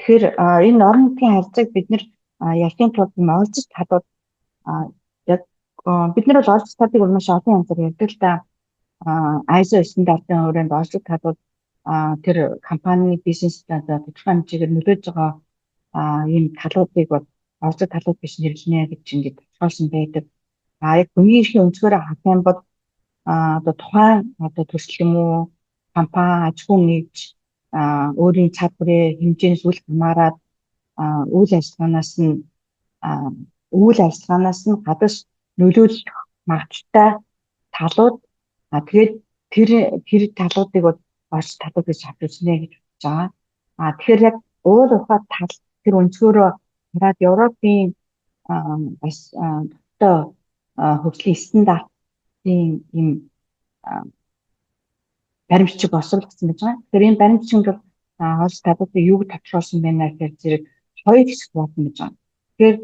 Тэгэхээр энэ орон нутгийн харилцааг бид нэр ялтын тулд юм олзч талууд а, яг бид нар бол олзч талыг бол маш олон янзаар ярьдаг л да. ISO стандартын хүрээнд олзч талууд тэр компани бизнес одоо тодорхой хэмжээгээр нөлөөж байгаа ийм талуудыг бол олзч талууд биш нэрлэнэ гэж ингэж тодорхойлсон байдаг. Яг хүний эрхийн өнцгөрөө харах юм бол одоо тухайн одоо төсөл юм уу компани аж ахуй нэгж өөрийн цар бүрээ хэмжээнээс үл хамааран үйл ажиллагаанаас нь а, үйл ажиллагаанаас нь гадаж нөлөөлөх магадaltaй талууд тэгээд тэр талуудыг бол орч талууд гэж авч үзнэ гэж бодож байгаа. Тэгэхээр яг уул ухаад тал тэр өнцгөрөө хараад Европын бас одоо хөгжлийн стандартын ийм баримтчиг босруулсан гэж байгаа. Тэгэхээр энэ баримтчинд бол хоол талуудыг юу гэж тодорхойлсон байна гэхээр зэрэг хоёр хэсэг болно гэж байгаа. Тэгэхээр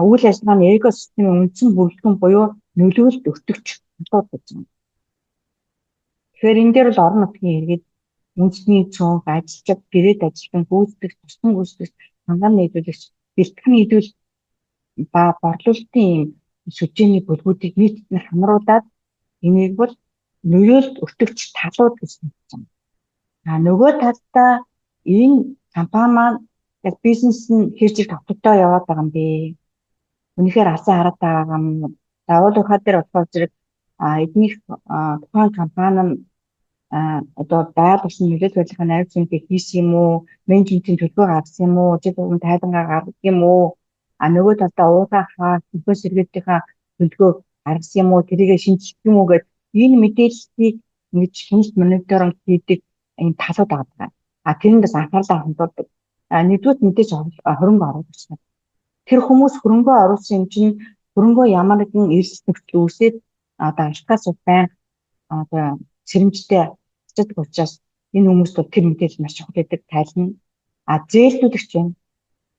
үйл ажиллагааны экосистемийн үндсэн бүрэлдэхүүн буюу нөлөөлөлт өртөгч талууд гэж байна. Тэгэхээр энэ дээр бол орон нутгийн иргэд үндэсний цонх, ажилчид, гэрээд ажилтан, гүйцэтгэгч, тусгай гүйцэтгэгч, ханган нийлүүлэгч, бэлтгэн нийлүүл ба борлуулалтын ийм сүжээний бүлгүүдийг нийтдээ хамруулад энийг бол нөлөөлөлт өртөгч талууд гэж нэрлэж байна. Нөгөө талдаа энэ компани маань яг бизнес нь хэр зэрэг тогтвортой яваад байгаа юм бэ? Үнэхээр алсан хараад байгаа юм. Уул ухаад дээр болохоор зэрэг эднийх тухайн компани нь одоо байгаль орчны нөлөөт байдлын найр зүйнтэй хийсэн юм уу? Менежментийн төлбөр гаргасан юм уу? Жил болгон тайлангаа гаргасан юм уу? Нөгөө талдаа уугахаа төлбөр сэргээдийнхаа төлгөө гаргасан юм уу? Тэрийгэ шинжлэх юм уу гэдэг энэ мэдээллийг ингэж хэмжиж мониторинг хийдэг энэ талууд байгаа. Тэрэндээс анхаарлаа хандуулдаг. Нэгдүгээр мэдээж хөрөнгө оруулагч нар. Тэр хүмүүс хөрөнгө оруулсан юм чинь хөрөнгөө ямар нэгэн эрсдэл нөхцөл үүсээд одоо ашигаас байн одоо сэрэмжтэй цэцдэг учраас энэ хүмүүс бол тэр мэдээлэл маш чухал гэдэг тайлна. Зээлдүүлэгч байна.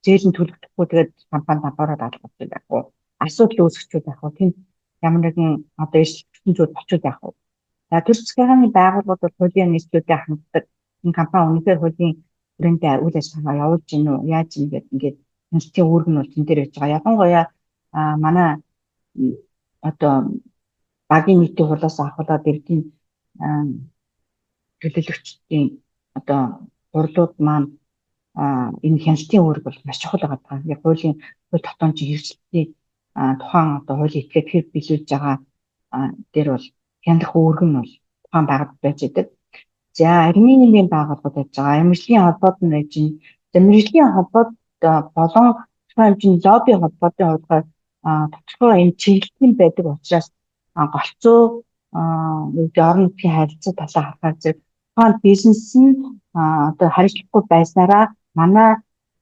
Зээл нь төлөгдөхгүй тэгээд компани дампуураад алгах гэж байх уу? Асуудал үүсгэж байх уу? Тэнд ямар нэгэн одоо эрсдэл зүйл болчиход байх уу? Тэр засгийн байгууллагууд бол хуулийн нийслүүдэд ханддаг. Энэ компани үнэхээр хуулийн хүрээндээ үйл ажиллагаа явуулж гин үү? Яаж юм гэдэг ингээд хяналтын үүрэг нь бол тэн дээр байж байгаа. Ялангуяа манай одоо багийн нийтийн хуулиас авахлаад иргэдийн төлөөлөгчдийн одоо хурлууд маань энэ хяналтын үүрэг бол маш чухал байгаа. Яг хуулийн хууль тогтоомжийн хэрэгжилтийн тухайн одоо хуулийн этгээд хэр биелүүлж байгаа дээр бол хянах үүрэг нь бол тухайн байгууллага байж идэг. За иргэний нийгмийн байгууллагууд байж байгаа. Мэргэжлийн холбоод нь байж байна. За мэргэжлийн холбоод болон тухайн хэмжээний лобби холбоодын хувьд тодорхой энэ чиглэлийн байдаг учраас голцоо орон нутгийн харилцаа талаа харахаар зэрэг тухайн бизнес нь одоо харилцахгүй байснараа манай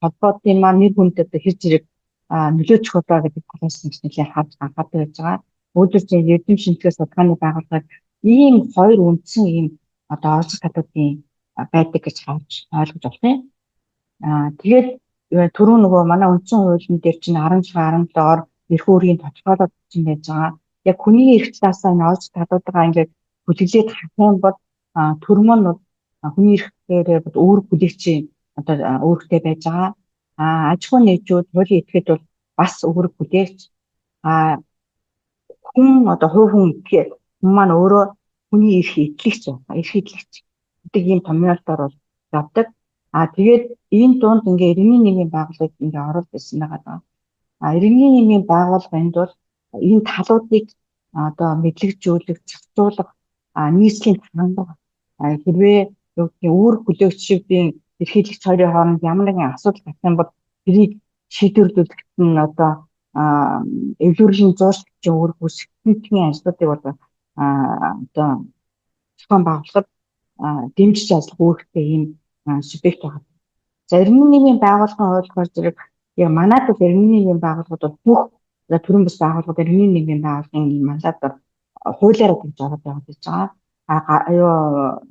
холбоодын маань нэр хүнд одоо хэр зэрэг нөлөөчих удаа гэдэг талаас нь нэлээд анхаардаг байж байгаа. Өөрөлдсөн эрдэм шинжилгээ судалгааны байгууллагыг ийм хоёр үндсэн ийм одоо оролцох талуудын байдаг гэж харж ойлгож байна. Тэгээд түрүү нөгөө манай үндсэн хуулийн дээр чинь 16-17-оор эрх үүргийн тодорхойлолт чинь байж байгаа. Яг хүний эрх талаасаа энэ оролцох талуудаа ингээд бүлэглээд харах юм бол төрмөн нь хүний эрхээрээ үүрэг бүлэгчийн одоо үүрэгтэй байж байгаа. Аж ахуй нэгжүүд хуулийн этгээд бол бас үүрэг бүлэгч хүн одоо хувь хүн гэхээр хүн маань өөрөө хүний эрх эдлэгч байна. Эрх эдлэгч гэдэг ийм томьёолтоор бол явдаг. Тэгээд энэ дунд ингээ иргэний нийгмийн байгууллагууд ингээ оролт ирсэн байгаа. Иргэний нийгмийн байгууллаганд бол энэ талуудыг одоо мэдлэгжүүлэх, зохицуулах, нийслэлийн хандлага хэрвээ үүрэг бүлэгчдийн эрхийлэгч хоёрын хооронд ямар нэгэн асуудал гарах юм бол тэрийг шийдвэрлүүлэхэд нь одоо эвлүүрийн зуршилтын үүрэг үүсгэхийн ажлуудыг бол одоо зохион байгуулахад дэмжиж ажиллах үүрэгтэй ийм субъект байгаа. За иргэний нийгмийн байгууллагын хувьд зэрэг яг манайд бол иргэний нийгмийн байгууллагууд бол бүх төрийн бас байгууллагууд иргэний нийгмийн байгууллагын мандат хуулиараа гэж ороод байгаа гэж байгаа.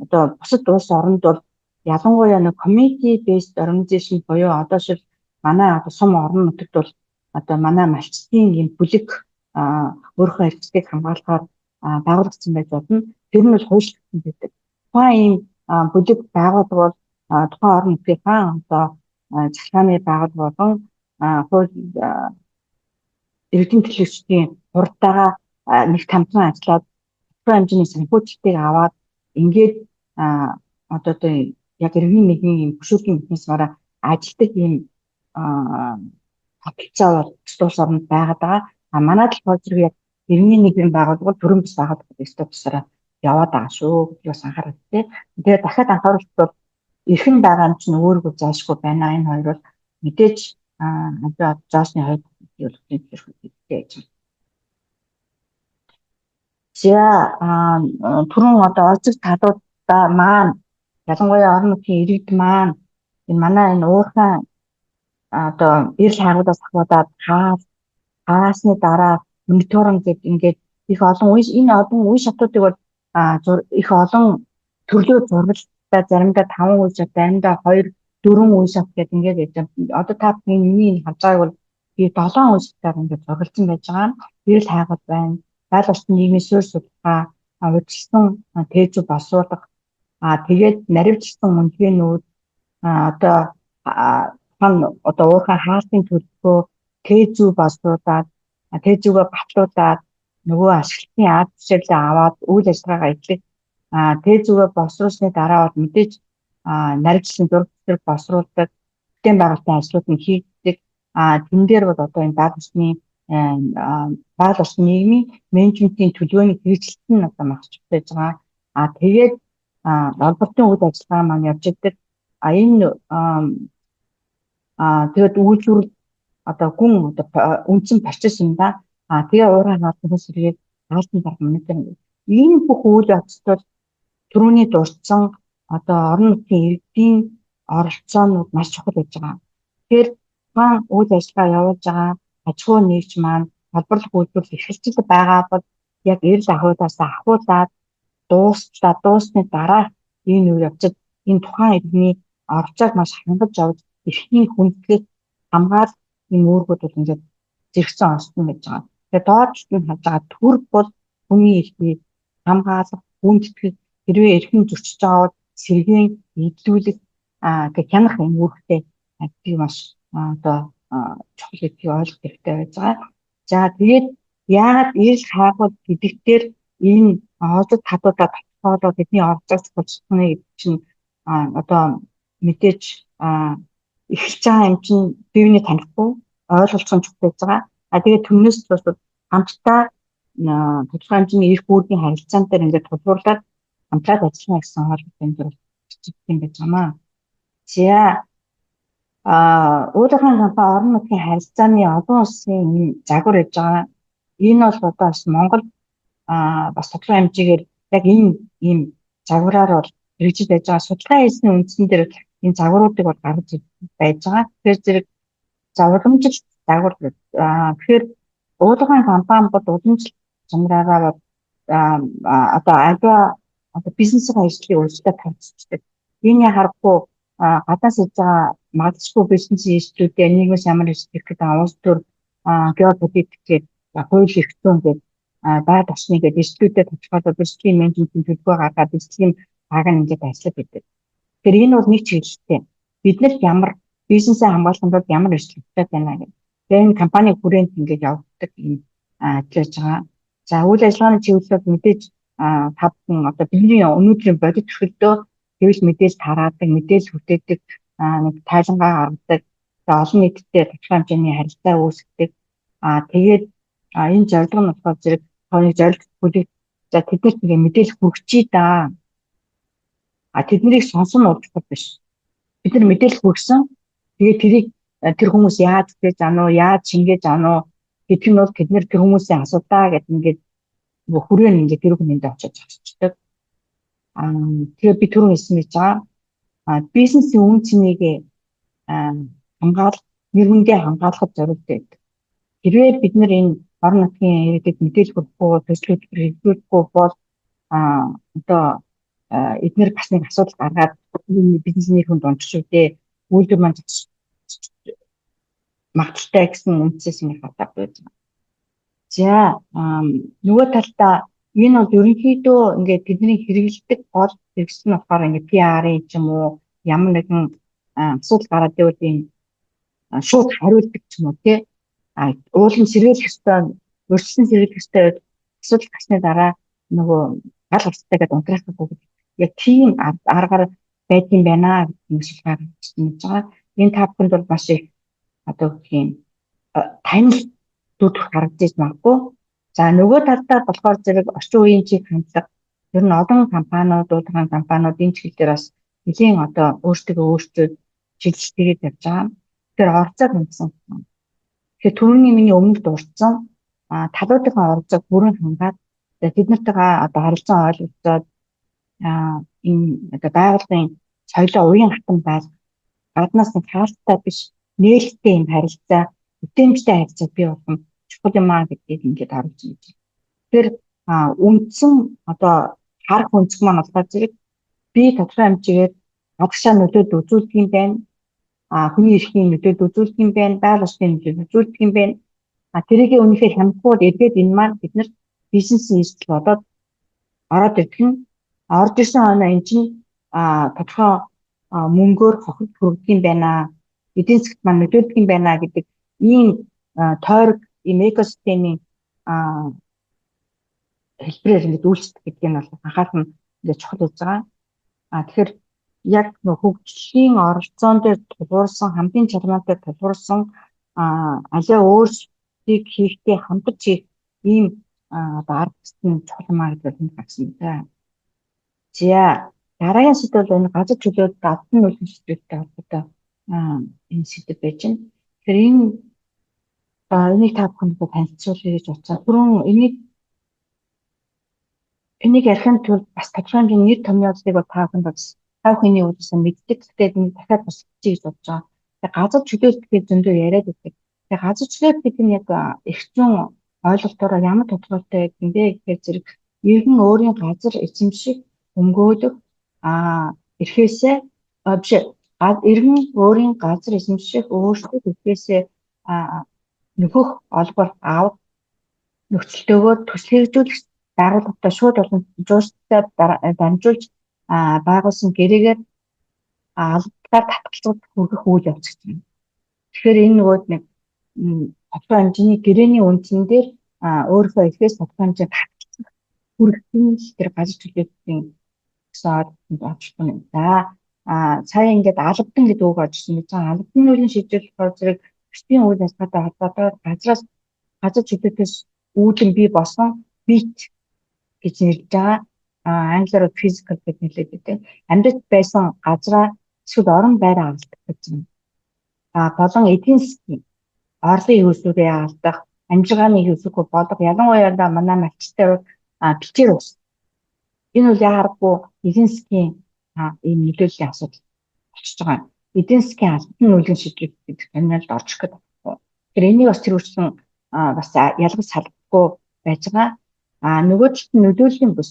Одоо бусад улс оронд бол ялангуяа нэг community based organization буюу одоо шил манай одоо сум орон нутагт бол одоо манай малчдын юм бүлэг өөрийнхөө эрхлэлийг хамгаалахаар байгуулагдсан байж болно. Тэр нь бол хуульчлагдсан байдаг. Тухайн ийм бүлэг байгуулга бол тухайн орон нутгийнхаа одоо захааны байгал болон хууль иргэдийн төлөөлөгчдийн хурдтайгаа нэг тамдран ажиллаад тодорхой хэмжээний санхүүжилтийг аваад ингээд одоо яг иргэний нэгний юм хөшөөгийн механизмаараа ажилтдаг ийм тогтолцоо бол тус орнд байгаад байгаа. Манайд л болж яг иргэний нэгэн байгууллага төрийн бас байгууллага гэсэн тусаараа яваад байгаа шүү гэж бас анхаарал тий. Тэгээд дахиад анхааруулт бол эрхэн байгаа юм чинь өөрийгөө заашгүй байна. Энэ хоёр бол мэдээж заасны хоёр төлөвлөлтөнд хэрэгтэй гэж байна. За түрүүн одоо олзог талуудаа маань ялангуяа орон нутгийн иргэд маань энэ манай энэ уурхай одоо эрл хайгуудаас ахуудаад хаасны дараа мониторинг гэдэг ингээд их олон энэ олон үе шатуудыг бол их олон төрлөөр зургалтай заримдаа 5 үе шат, заримдаа 2, 4 үе шат гэдэг ингээд одоо та миний харж байгааг бол би 7 үе шатаар ингээд зургалсан байж байгаа. Эрл хайгууд байна. Байгаль орчны нийгмийн суурь судалгаа, удирдсан тээжүү боловсруулах, тэгээд наривчлсан үнэлгээнүүд одоо уурхай хаалтын төлөвлөгөө тээжүү боловсруулаад тээжүүгээ батлуулаад нөгөө ашиглалтын ард түмшэрлээ аваад үйл ажиллагаагаа эхлэх тээжүүгээ боловсруулсны дараа бол мэдээж наривчлсан зураг зэрэг боловсруулдаг бүтээн байгуулалтын ажлууд нь хийгддэг. Тэн дээр бол одоо энэ байгаль орчны нийгмийн менежментийн төлөвлөгөөний хэрэгжилт нь одоо маш чухал байж байгаа. Тэгээд олбортын үйл ажиллагаа маань явж байгаа. Энэ тэгээд үйлдвэрлэл одоо гүн үндсэн процесс юм да. Тэгээ уурхай хаалтын сэргийг хаалтын дарга мониторинг. Энэ бүх үйл явдлууд түрүүний дурдсан одоо орон нутгийн иргэдийн оролцоонууд маш чухал байж байгаа. Тэгэхээр маань үйл ажиллагаа явуулж байгаа аж ахуй нэгж маань холбоорлох үйлдвэрлэл эрхэлж байгаа бол яг эрл ахуйдаас ахуулаад дуусны дараа энэ үйл явцад энэ тухайн иргэний оролцоог маш хангаж явж эрхний хүндлэлийг хамгаал энэ үүргүүд бол ингээд зэрэгцэн онцлог байж байгаа. Тэгээд доотлолт нь хаж байгаа төр бол хүний эрхийг хамгаалах, хүндэтгэх, хэрвээ эрхэн зөрчиж байгаа бол сэргээн эдлүүлэх гэх хянах энэ үүрэгтэй би маш одоо чухал гэдгийг ойлгох хэрэгтэй байж байгаа. За тэгээд яагаад эрл хайгуул гэдэг дээр энэ олзог татуудаа тодорхойлоод бидний оролцоог зохицуулна гэдэг чинь одоо мэдээж эхэлж байгаа юм чинь бивний танихгүй ойлголцсон чухал байж байгаа. Тэгээд түннээс бас хамтдаа тодорхой хэмжээний эрх үүргийн харилцаан дээр ингээд тулгуурлаад хамтраад ажиллана гэсэн ойлголт энэ төр юм байж байгаа. За уулын компани орон нутгийн харилцааны олон улсын загвар гэж байгаа. Энэ бол одоо бас Монгол бас тодорхой хэмжээгээр яг энэ ийм загвараар бол хэрэгжиж байж байгаа. Судалгаа хийсний үндсэн дээр энэ загваруудыг бол гаргаж байж байгаа. Тэгэхээр зэрэг уламжлалт загвар тэгэхээр уулын компани бол уламжлалт чанараараа одоо одоо бизнесийн ажлыг өөрсдөө тавьчихдаг. Энэ харахгүй гадаас ирж байгаа магадгүй бизнесийн эрхлүүдээ нийгмээс ямар эрхлэх гэдэг улс төр геополитикийг хууль эрх зүйн гэдэг байгаль орчны гэдэг эрхлүүдэд тодорхойлоод эрхлэлийн менежментийн төлөвлөгөө гаргаад эрхлэлийн баг нь ингээд ажиллаж байдаг. Тэгэхээр энэ бол нэг чиглэлтэй. Бид нар ямар бизнесээ хамгаалахын тулд ямар эрхлэлтэй байна гэдэг. Тэгээ энэ компани хүрээнд ингээд явагддаг юм ажиллаж байгаа. За үйл ажиллагааны чиглэлд мэдээж тавхан одоо бидний өнөөдрийн бодит төрөлдөө хэвлэл мэдээлэл тараадаг, мэдээлэл хүртээдэг, нэг тайлангаа гаргадаг, олон нийтэд тодорхой хэмжээний харилцаа үүсгэдэг. Тэгээд энэ зорилго нь болохоор зэрэг тооны зорилт бүлэг за тэднэрт нэг мэдээлэл хүргэчий да. Тэднийг сонсон нь удахгүй биш. Бид нар мэдээлэл хүргэсэн. Тэгээд тэр хүмүүс яаж гэж ануу, яаж шингээж ануу гэдэг нь бол тэд нэр тэр хүмүүсийн асуудаа гэдэг ингээд хүрээ нь ингээд тэр хүнийдээ очиж авчирдаг. Тэгэхээр би түрүү хэлсэн гэж байгаа. Бизнесийн үн цэнийг хамгаалах, нэрмэндээ хамгаалахад зориулдаг. Хэрвээ бид нар энэ орон нутгийн иргэдэд мэдээлэл хүргэхгүй, төслүүд хэрэгжүүлэхгүй бол одоо эдгээр бас нэг асуудал гаргаад бизнесний хүнд унчих үедээ үйлдвэр маань магадaltaй гэсэн үндэс ингэ хатаг байж байна. За нөгөө талдаа энэ бол ерөнхийдөө ингээд тэдний хэрэгэлдэг гол хэрэгсэл нь болохоор ингээд PR-ийн ч юм уу ямар нэгэн асуудал гараад ирвэл ийм шууд хариулдаг ч юм уу тий. Уулын сэргийлэх ёстой, өрчлөн сэргийлэх ёстой асуудал гарсны дараа нөгөө гал гарцтай гэдэг унтраахгүй яг тийм аргаар байдсан байна гэдэг юм шиг гарч байгаа. Энэ та бүхэнд бол маш их одоо гэх юм танил дүр харагдаж магадгүй. За нөгөө талдаа болохоор зэрэг орчин үеийн чиг хандлага ер нь олон компаниуд, удирдлагын компаниуд энэ чиглэл дээр бас нэлийн одоо өөрсдөө чиглэлтэйгээд явж байгаа. Тэгэхээр оролцоод хандсан. Тэгэхээр түрүүний миний өмнө дурдсан талуудынхаа оролцоог бүрэн хангаад тэд нартайгаа одоо харилцан ойлголцоод энэ одоо байгууллагын соёлоо уян хатан байж гаднаас нь хаалттай биш нээлттэй юм харилцаа, бүтээмжтэй харилцаа бий болох чухал юм аа гэдгийг ингээд харуулж байна. Тэгэхээр үндсэн одоо харах өнцг маань болохоор зэрэг би тодорхой хэмжээгээр гадагшаа нөлөөд үзүүлдэг юм байна. Хүний эрхийн нөлөөд үзүүлдэг юм байна. Байгаль орчны нөлөөд үзүүлдэг юм байна. Тэрийгээ үнэхээр хямдхууд эргээд энэ маань биднэрт бизнесийн эрсдэл болоод ороод ирдэг нь орж ирсэн хойно эн чинь тодорхой мөнгөөр хохирд хүрдэг юм байна. Эдийн засгт маань нөлөөлдөг юм байна гэдэг ийм тойрог ийм экосистемийн хэлбэрээр ингээд үйлчлэх гэдэг нь бол анхаарах нь ингээд чухал болж байгаа. Тэгэхээр яг хөгжлийн оролцоон дээр тулгуурсан хамгийн чармаатай тулгуурсан алиа өөрсдийг хийхдээ хамтарч хийх ийм арга зүйн чухал маа гэдэг нь гарсан байна. За дараагийн сэдв бол энэ газар чөлөөт гадны нөлөө шийдвэртэй холбоотой энэ сэдв байж байна. Тэгэхээр энийг та бүхэнд танилцуулъя гэж бодсон. Түрүүн энийг ярихын тулд бас тодорхой хэмжээний нэр томьёолыг бол та бүхэнд бас та бүхний үзсэн мэддэг. Гэхдээ энэ дахиад бас хэлчихье гэж бодож байгаа. Тэгээ газар чөлөөт гэдэг зөндөө яриад байдаг. Тэгээ газар чөлөөт гэдэг нь яг их зүүн ойлголтоор ямар тодорхойлолтой гэдэг юм бэ гэхээр зэрэг иргэн өөрийн газар эзэмших өмгөөлөх эрхээсээ биш иргэн өөрийн газар эзэмших өөрсдөө эрхээсээ нөхөх олбор авах нөхцөлтөөгөө төсөөлжүүлэх байгууллагатай шууд болон жуулчтай дамжуулж байгуулсан гэрээгээр албаар татгалзалд хүргэх үйл явц гэж байна. Тэгэхээр энэ нөгөө нэг тодорхой хэмжээний гэрээний үндсэн дээр өөрийнхөө эрхээс тодорхой хэмжээнд татгалзах хүргэх нь тэр газар чөлөөтийн гэсэн ойлголт юм. За сая ингээд албадан гэдэг үг оржсэн гэж байгаа. Албаны үеийн шийдвэр болохоор зэрэг бичгийн үйл ажиллагаатай холбоотой газар чөлөөтөөс үүдэн бий болсон бит гэж нэрлэж байгаа. Англиар physical гэж нэрлэдэг гэдэг. Амьд байсан газраа эсвэл орон байраа алдах гэж байна. Болон эдийн засгийн орлогын хөлсүүрээ алдах, амжиргааны хөлсүүргүй болох ялангуяа манай малчтай бичээр ус. Энэ үл яарахгүй эдийн засгийн ийм нөлөөллийн асуудал болчихж байгаа. Эдийн засгийн албан нөлөөний шийдвэр гэдэг таниалд орчих гэдэг. Тэгэхээр энийг бас тэрүүрсэн бас ялгаж салбахгүй байж байгаа. Нөгөө талд нь нөлөөллийн бүс.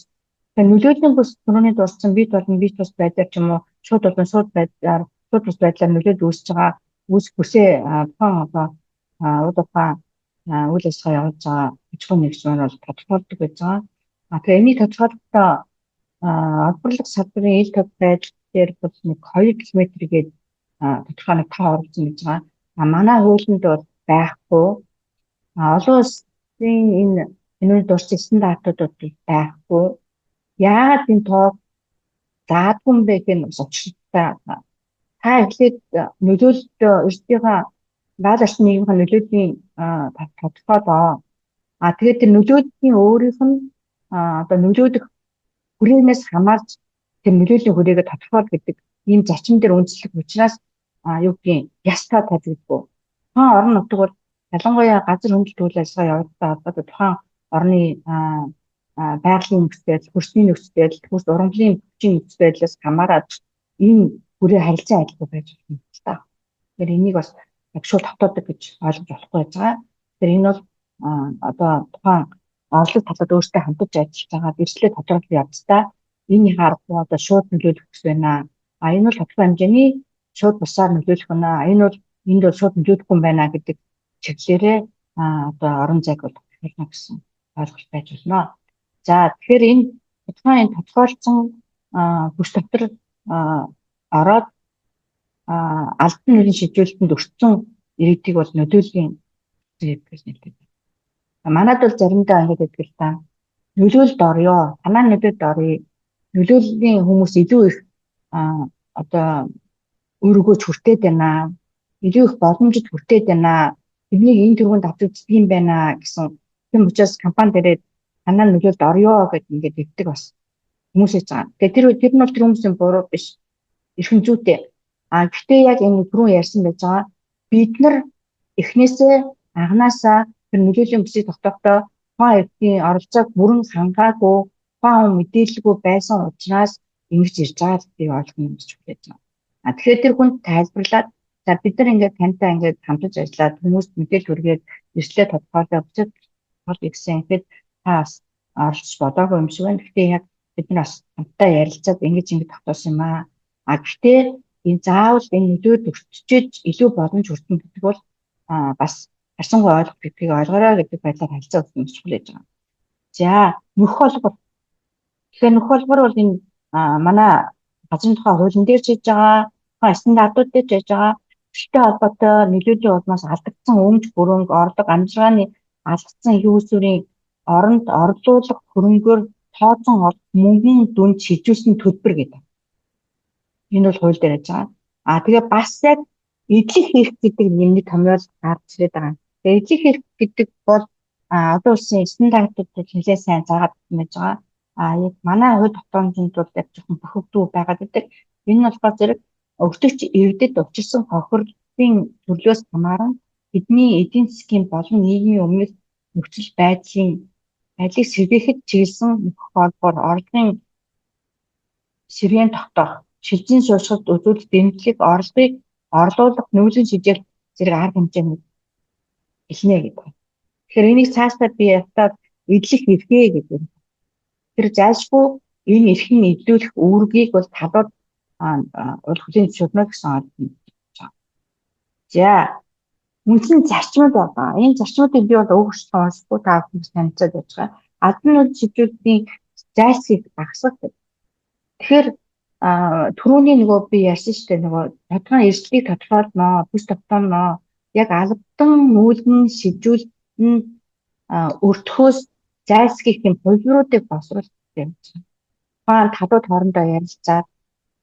Тэгэхээр нөлөөллийн бүс түрүүний дурдсан бит болон бит бус байдлаар ч юм уу шууд болон шууд бус байдлаар нөлөөд үүсэж байгаа үүс бүсээ тухайн одоо удаа үйл ажиллагаа явуулж байгаа бичгүүн нэгж маань бол тодорхойлдог байж байгаа. Тэгэхээр энийг тодорхойлохдоо олборлог салбарын ил тод байдал дээр бол нэг 2 км-гээд тодорхой нэг тоо оруулсан гэж байгаа. Манай хуулинд бол байхгүй. Олон улсын энэ дурдсан стандартууд байхгүй. Яагаад энэ тоо заадгүй юм бэ гэх нь учиртай. Та эхлээд нөлөөлөлт эрсдийнхаа байгаль орчны нийгмийн нөлөөлийн тодорхойлоо. Тэгээд тэр нөлөөлийн өөрийнх нь одоо нөлөөлөх хүрээнээс хамаарч тэр нөлөөлийн хүрээгээ тодорхойл гэдэг ийм зарчим дээр үндэслэх учраас юу гэдгийг ястаа тавьдаггүй. Тухайн орон нутаг бол ялангуяа газар хөндлөлт үйл ажиллагаа явуулалтаа холбоотой тухайн орны байгалийн нөхцөл байдал, хөрсний нөхцөл байдал, хөрс ургамлын хүчин нөхцөл байдлаас хамаарат ийм хүрээ харилцан адилгүй байж болно л та. Тэгэхээр энийг бас яг шууд хотоодог гэж ойлгож болохгүй байж байгаа. Тэгэхээр энэ бол одоо тухайн орлог талууд өөрсдөө хамтарч ажиллаж байгаа бэрхшээлээ тодорхойлох явцдаа энэ харахгүй одоо шууд нөлөөлөх гэсэн байна. Энэ бол тодорхой хэмжээний шууд бусаар нөлөөлөх байна. Энэ бол энд бол шууд нөлөөлөхгүй юм байна гэдэг чиглэлээрээ одоо орон зайг бол тодорхойлно гэсэн ойлголт байж болно. За тэгэхээр энэ тодорхойлсон бүс дотор ороод албан нийлийн шилжүүлэлтэнд өртсөн иргэдийг бол нөлөөллийн гэж нэлээд. Манайд бол заримдаа ингэж гэдэг л та. Нөлөөлөлд орё. Танаа нөлөөлөлд орё. Нөлөөллийн хүмүүс илүү их одоо өөрийгөө хүртээд байна. Илүү их боломжид хүртээд байна. Энийг энэ төрөнд авч үздэг юм байна гэсэн. Тийм учраас компани дээрээ танаа нөлөөлөлд орё гэдэг ингээд өгдөг бас хүмүүсээ цаа. Тэгэхээр тэр нь бол тэр хүмүүсийн буруу биш. Эрхэм зүйтэй. Гэхдээ яг энэ түрүүн ярьсан байж байгаа бид нар эхнээсээ анханасаа тэр нөлөөллийн бүсийг тогтоохдоо тухайн эрхтний оролцоог бүрэн хангаагүй тухайн мэдээлэлгүй байсан учраас ингэж ирж байгаа гэдгийг ойлгох юм гэж хүлээж байна. Тэгэхээр тэр хүнд тайлбарлаад за бид нар ингээд тантай ингээд хамтарч ажиллаад хүмүүст мэдээлэл хүргээд эрсдлээ тодорхойлоо бүтэц бол гэсэн ихэд та бас оролцож бодоогүй юм шиг байна. Гэхдээ яг бид нар бас хамтдаа ярилцаад ингэж тогтоосон юм аа. Гэхдээ энэ заавал энэ нөлөөд өртчиж илүү боломж өртнө гэдэг бол бас харсангүй ойлгох гэдгийг ойлгоорой гэдэг байдлаар харилцаа өгөх юм шиг хүлээж байгаа. За нөх холбор. Тэгэхээр нөх холбор бол энэ манай газрын тухай хуулийн дээр хийж байгаа, стандартууд дээр хийж байгаа хүчтэй холбоотой нөлөөлийн улмаас алдагдсан өмч бүрэнг, орлого, амжиргааны алдагдсан их усүрийн оронд орлуулах хөрөнгөөр тооцон олох мөнгөн дүнд шилжүүлсэн төлбөр гэдэг. Энэ бол хууль дээр хийж байгаа. Тэгээ бас яг эдлэх хэрэг гэдэг нэмийг томьёол гарч ирээд байгаа. Тэгээ эдлэх хэрэг гэдэг бол одоо улсын стандартуудад нэлээд сайн заагаад байж байгаа. Яг манай хувьд тогтоомжинд бол яг жоохон бохогдуу байгаад байдаг. Энэ нь болохоор зэрэг өртөгч иргэдэд учирсан хохирлын төрлөөс хамааран бидний эдийн засгийн болон нийгмийн өмнөх нөхцөл байдлыг сэргээхэд чиглэсэн нөх холбоор орлогын сэргээн тогтоох, шилжин суурьшилт үзүүлэлт дэмжлэг орлогыг орлуулах нүүлгэн шижээх зэрэг арга хэмжээнд эхнэ гэдэг. Тэгэхээр энийг цаашдаа би ятаад эдлэх эрхээ гэдэг. Тэр зайлшгүй энэ эрхийг эдлүүлэх үүргийг бол талууд урлагийн зөвшөөрнө гэсэн ойлголт байна. За үндсэн зарчмууд байна. Энэ зарчмуудыг би бол өөрсдөө уншихгүй та бүхэн танилцаад байж байгаа. Албан нийлж шилжүүлэлтийн зайлсхийх багасгах гэдэг. Тэгэхээр түрүүний нөгөө би ярьсан шүү дээ нөгөө тодорхой эрсдлийг тодорхойлноо, бүс тогтоомноо. Яг албан нүүлгэн шилжүүлэлт өртөхөөс зайлсхийх юм хувируудыг босруулах юм чинь. Талууд хоорондоо ярилцаад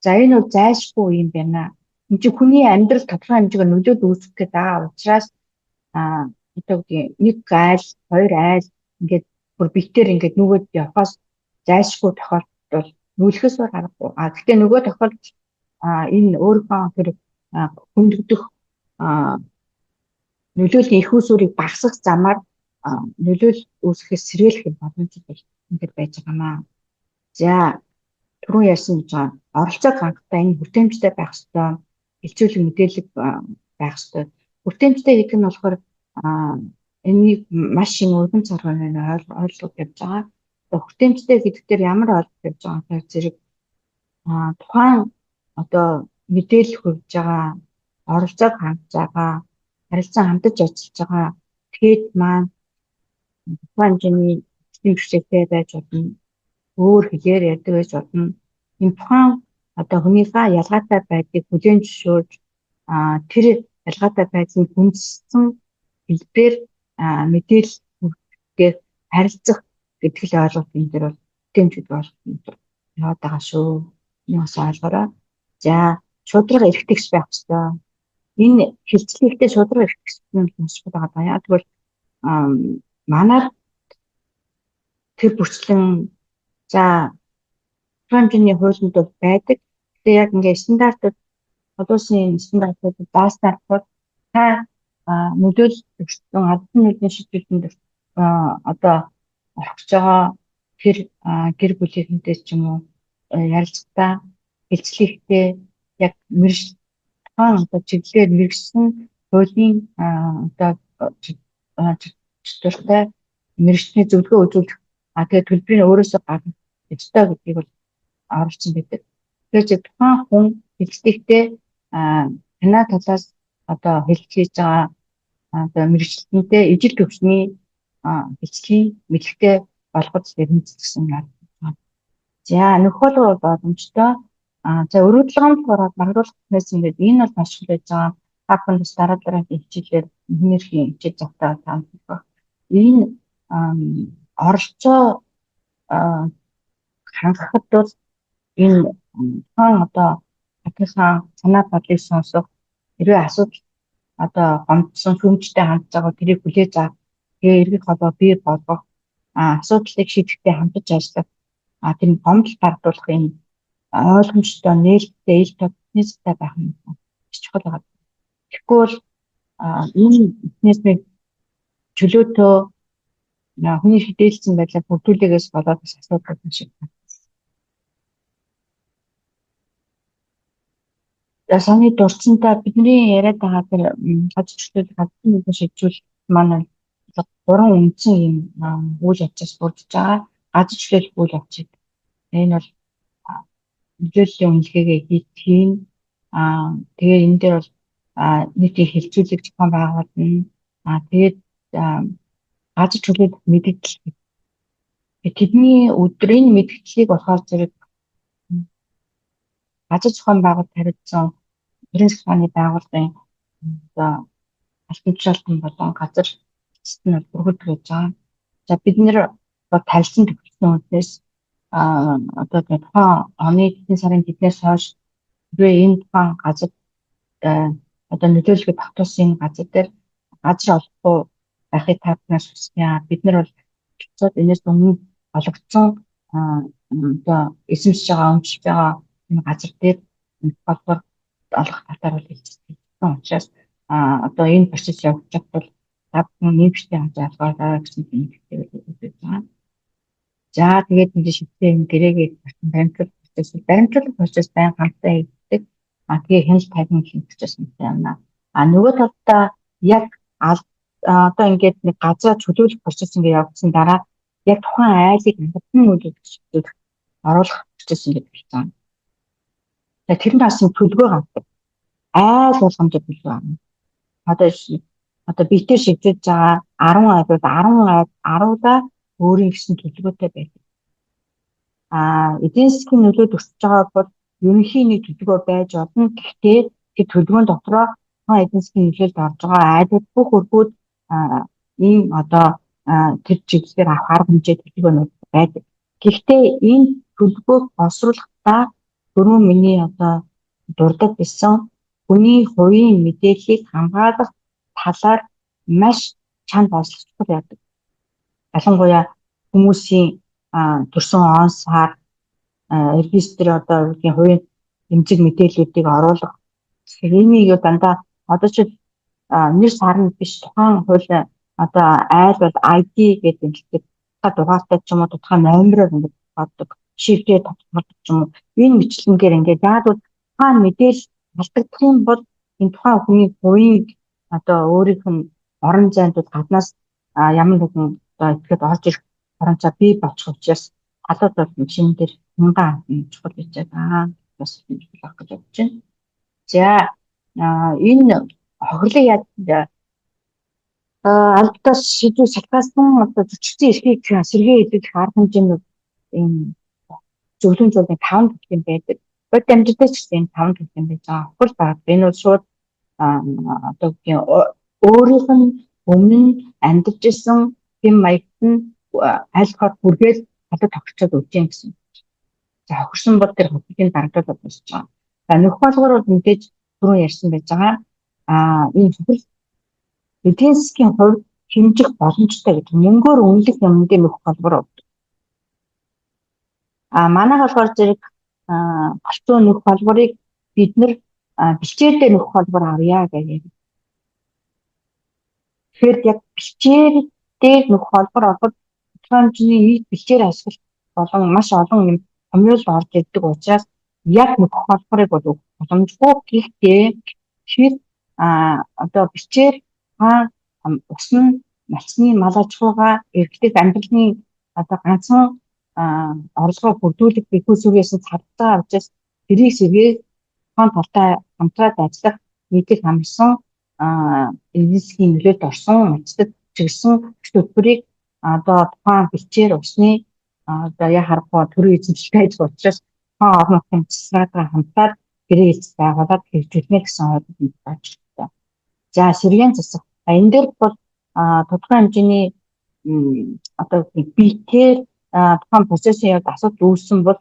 за энэ бол зайлшгүй юм байна. Энд чинь хүний амьдрал тодорхой хэмжээгээр нөлөөд үүсгэх гэдэг учраас одоо нэг айл, хоёр айл ингээд бүр битээр ингээд нүгэд явахаас зайлшгүй тохиолдолд бол нүүлэхээс бол аргагүй. Гэхдээ нөгөө тохиолдолд энэ өөрийнхөө тэр хүндэгдэх нөлөөллийн их усүрийг багасгах замаар нөлөөлөл үүсгэхээс сэргийлэх юм боломжтой ингээд байж байгаамаа. За түрүүн ярьсан гэж байгаа оролцоог хангалттай энэ хүртээмжтэй байх ёстой, хилцүүлэг мэдээлэл байх ёстой. Хүртээмжтэй гэдэг нь болохоор энийг маш их өргөн царганы ойлголт явж байгаа. Хүртээмжтэй гэдэг дээр ямар ойлголт явж байгаа гэхээр зэрэг тухайн одоо мэдээлэл хүргэж байгаа, оролцоог хангаж байгаа, харилцан хамтарч ажиллаж байгаа тэгэд маань тухайн хэмжээний эцсийн бишрэгтэй байж болно. Өөр хэлээр ярьдаг байж болно. Энэ тухайн одоо хүнийхээ ялгаатай байдлыг хүлээн зөвшөөрж тэр ялгаатай байдлыг хүндсэн хэлбэрээр мэдээлэлээр харилцах гэдэг л ойлголт энэ дэр бол тэмч гэдэг ойлголт яваад байгаа шүү. Яас ойлгоорой. За шудраг эрхтгч байх ёстой. Энэ хилцлэгтэй шудраг эрхтгч юм болж байгаа. Яг тэгвэл манай тэр бүрчлэн за хэмжээний хуулиуд бол байдаг. Тэгээ яг ингээд стандартууд одоосын стандартууд даастартууд та нөлөөлөл өртсөн албан нийлийн шилжүүлэлтэнд одоо орхиж байгаа тэр гэр бүлийнхэнтэй ч юм уу ярилцлагаа хилцлэгтэй яг мэрэгч тухайн одоо чиглэлээр мэрэгсэн хуулийн одоо чөлөөтэй мэрэгчний зөвлөгөө үзүүлэх тэгээ төлбөрийн өөрөөсөө гарна ёстой гэдгийг бол оруулсан байдаг. Тэгэхээр тухайн хүн хилцлэгтэй танаа талаас одоо хэлж байгаа одоо мэрэгчлэнтэй ижил төвчний хилцлийн мэдлэгтэй болгож нэмэгдсэн юм байна. За нөхөл боломжтой За өргөдөлгөөнд ороод магадгүй нэс ингээд энэ бол маш чухал байж байгаа. Та бүхэн бас дараа дараагийн хичээлээр инженерийн хичээл завтаа таамаг. Энэ ам, оролцоо а, хангахад бол энэ хаан одоо хатгасан санаа бодлыг сонсох хэрвээ асуудал одоо гомдсон шүүмжтэй хандж байгаа тэрийг хүлээж авах тэгээ эргэх холбоо бий болгох асуудлыг шийдэхдээ хамтарч ажиллах тэр гомдол бардуулах энэ ойлгомжтой нээлттэй ил тодностой байх нь маш чухал байгаа. Тэгэхгүй бол энэ механизмыг чөлөөтөө хүний хідээлсэн байдлаар бүрдүүлэхээс болоод бас асуудал шиг байна. Саны дурдсантай бидний яриад байгаа тэр газар чөлөөлөх газрын нөлөө шийдвэрлэх маань 3 үндсэн юм үйл явцаас бүрдэж байгаа. Газар чөлөөлөх үйл явцыг энэ бол нөлөөллийн үнэлгээгээ хийх. Тэгээ энэ дээр бол нийтийн хэлцүүлэг зохион байгуулна. Тэгээд газар чөлөөлөх мэдээлэл тэдний өдрийн мэдээллийг болохоор зэрэг газар зохион байгуулалт хариуцсан ерөн захааны байгууллагын алтан тушаалтан болон газар эцэст нь бүрхэлдэг гэж байгаа. За бид нэр танилцсан төвчсөн үднээс одоо тухайн оны эдийн сарын тэднээс хойш энэ тухайн газар одоо нөлөөлөхөд тогтоосон газар дээр газар олохгүй байхыг та бүхнээс хүсье. Бид нар бол энэс өмнө олгогдсон одоо эсэмсэж байгаа өмчж байгаа энэ газар дээр холбоор олох татаар бол хэлцсэн. Учраас одоо энэ процесс явагдах бол та бүхэн нэмжтэй анзаарлаа гэсэн хэлдэг байна. За тэгээд энэ шигтэй гэрээгээ баримтлах процесс байн хамтдаа хийгддэг. Тэгээ хяналт тагнуулах процесс юм байна. Нөгөө талдаа яг одоо ингээд нэг газар чөлөөлөх процесс ингээд явагдсан дараа яг тухайн айлыг хямдхан нөлөөлөх оруулах процесс ингээд болж байгаа. Тэр нь бас төлөвөө гаргадаг. Айл болгоомжтой төлөвөө гарна. Одоо битээр шигдэж байгаа 10 айлууд 10-аа өөрийн гэсэн төлөвөөтэй байдаг. Эдийн засгийн нөлөөд өсөж байгаа бол ерөнхийн нэг төлөвөө байж болно. Гэхдээ тэр төлөвөн дотроо эдийн засгийн нөлөөлд орж байгаа айлууд бүх өргүүд ийм одоо тэр чиглэлээр авах арга хэмжээ төлөвөөнүүд байдаг. Гэхдээ энэ төлөвөөг босруулахдаа дөрвөн миний одоо дурддаг гэсэн хүний хувийн мэдээллийг хамгаалах талаар маш чанд бослогчтой байдаг. Ялангуяа хүмүүсийн төрсөн он сар регистр одоо хувийн эмзэг мэдээллүүдийг оруулах энийг дандаа одоо ч нэр сарна биш тухайн хуулийн одоо айл бол ID гэдэг нэлээд дугаартай ч юм уу тодорхой номероор ингээд боддог шифрээ тодорхойлдог ч юм уу энэ мэтлэнгээр ингээд яг бол тухайн мэдээлэл алдагдах юм бол энэ тухайн хүний хувийн одоо өөрийнх нь орон зайд гаднаас ямар нэгэн одоо ихэд орж ирэх орон зай бий болчих учраас халууд бол машин дээр хунгаан чухал гэж байгаа. Бас хэлэх гэж бодож байна. За энэ хохирлын яд алдаас шийдвэр шалтгаалсан одоо зөрчилсөн эрхийг сэргээ идэх арга хэмжээнүүд энэ зөвлөмж болон 5 төлөв байдаг. Бод амжилттай ч гэсэн 5 төлөв байж байгаа. Хохирол баг энэ бол шууд одоо өөрийнх нь өмнө нь амьдарч исэн хэм маягт нь айлхаар бүргээл халууд тогтцоод өгч юм гэсэн. За хохирсон бол тэр хохирлын дарагдаад босч байгаа. За нөх болгоор бол мэдээж түрүү ярьсан байж байгаа. Энэ хохирол эдийн засгийн хувьд хэмжих боломжтой гэж мөнгөөр үнэлэх юмдын нөх холбоор өгдөг. Манай болохоор зэрэг голцоо нөх холбоорыг бид нар бичээртэй нөх холбоор авъя гэж. Тэгэхээр яг бичээртэй нөх холбоор авах хэмжээний нийт бичээр ашиглах болон маш олон юм томьёолд орж ирдэг учраас яг нөх холбоорыг бол боломжгүй. Гэхдээ тэр одоо бичээр усны малчны мал аж ахуйгаа эргэлдэх амьдралын одоо ганцхан орлогоо бүрдүүлэх бэхүүсүрээс цагдаа учраас тэрийг сэргээ хон талтай хамтраад ажиллах нийтийг хамсан эдийн нөлөөд орсон мачтад чиглэсэн төлбөрийг одоо тухайн бичээр усны одоо яа харахгүй төрийн эзэмшилтэй байж учраас тухайн орон нутгийн засвараатай хамтраад гэрээ хэлж байгуулад хэрэгжүүлнэ гэсэн ойлголт байж байна. За сэргээн засах. Энэ дээр бол тодорхой хэмжээний одоо биеэр тухайн процессын явд асуудал үүссэн бол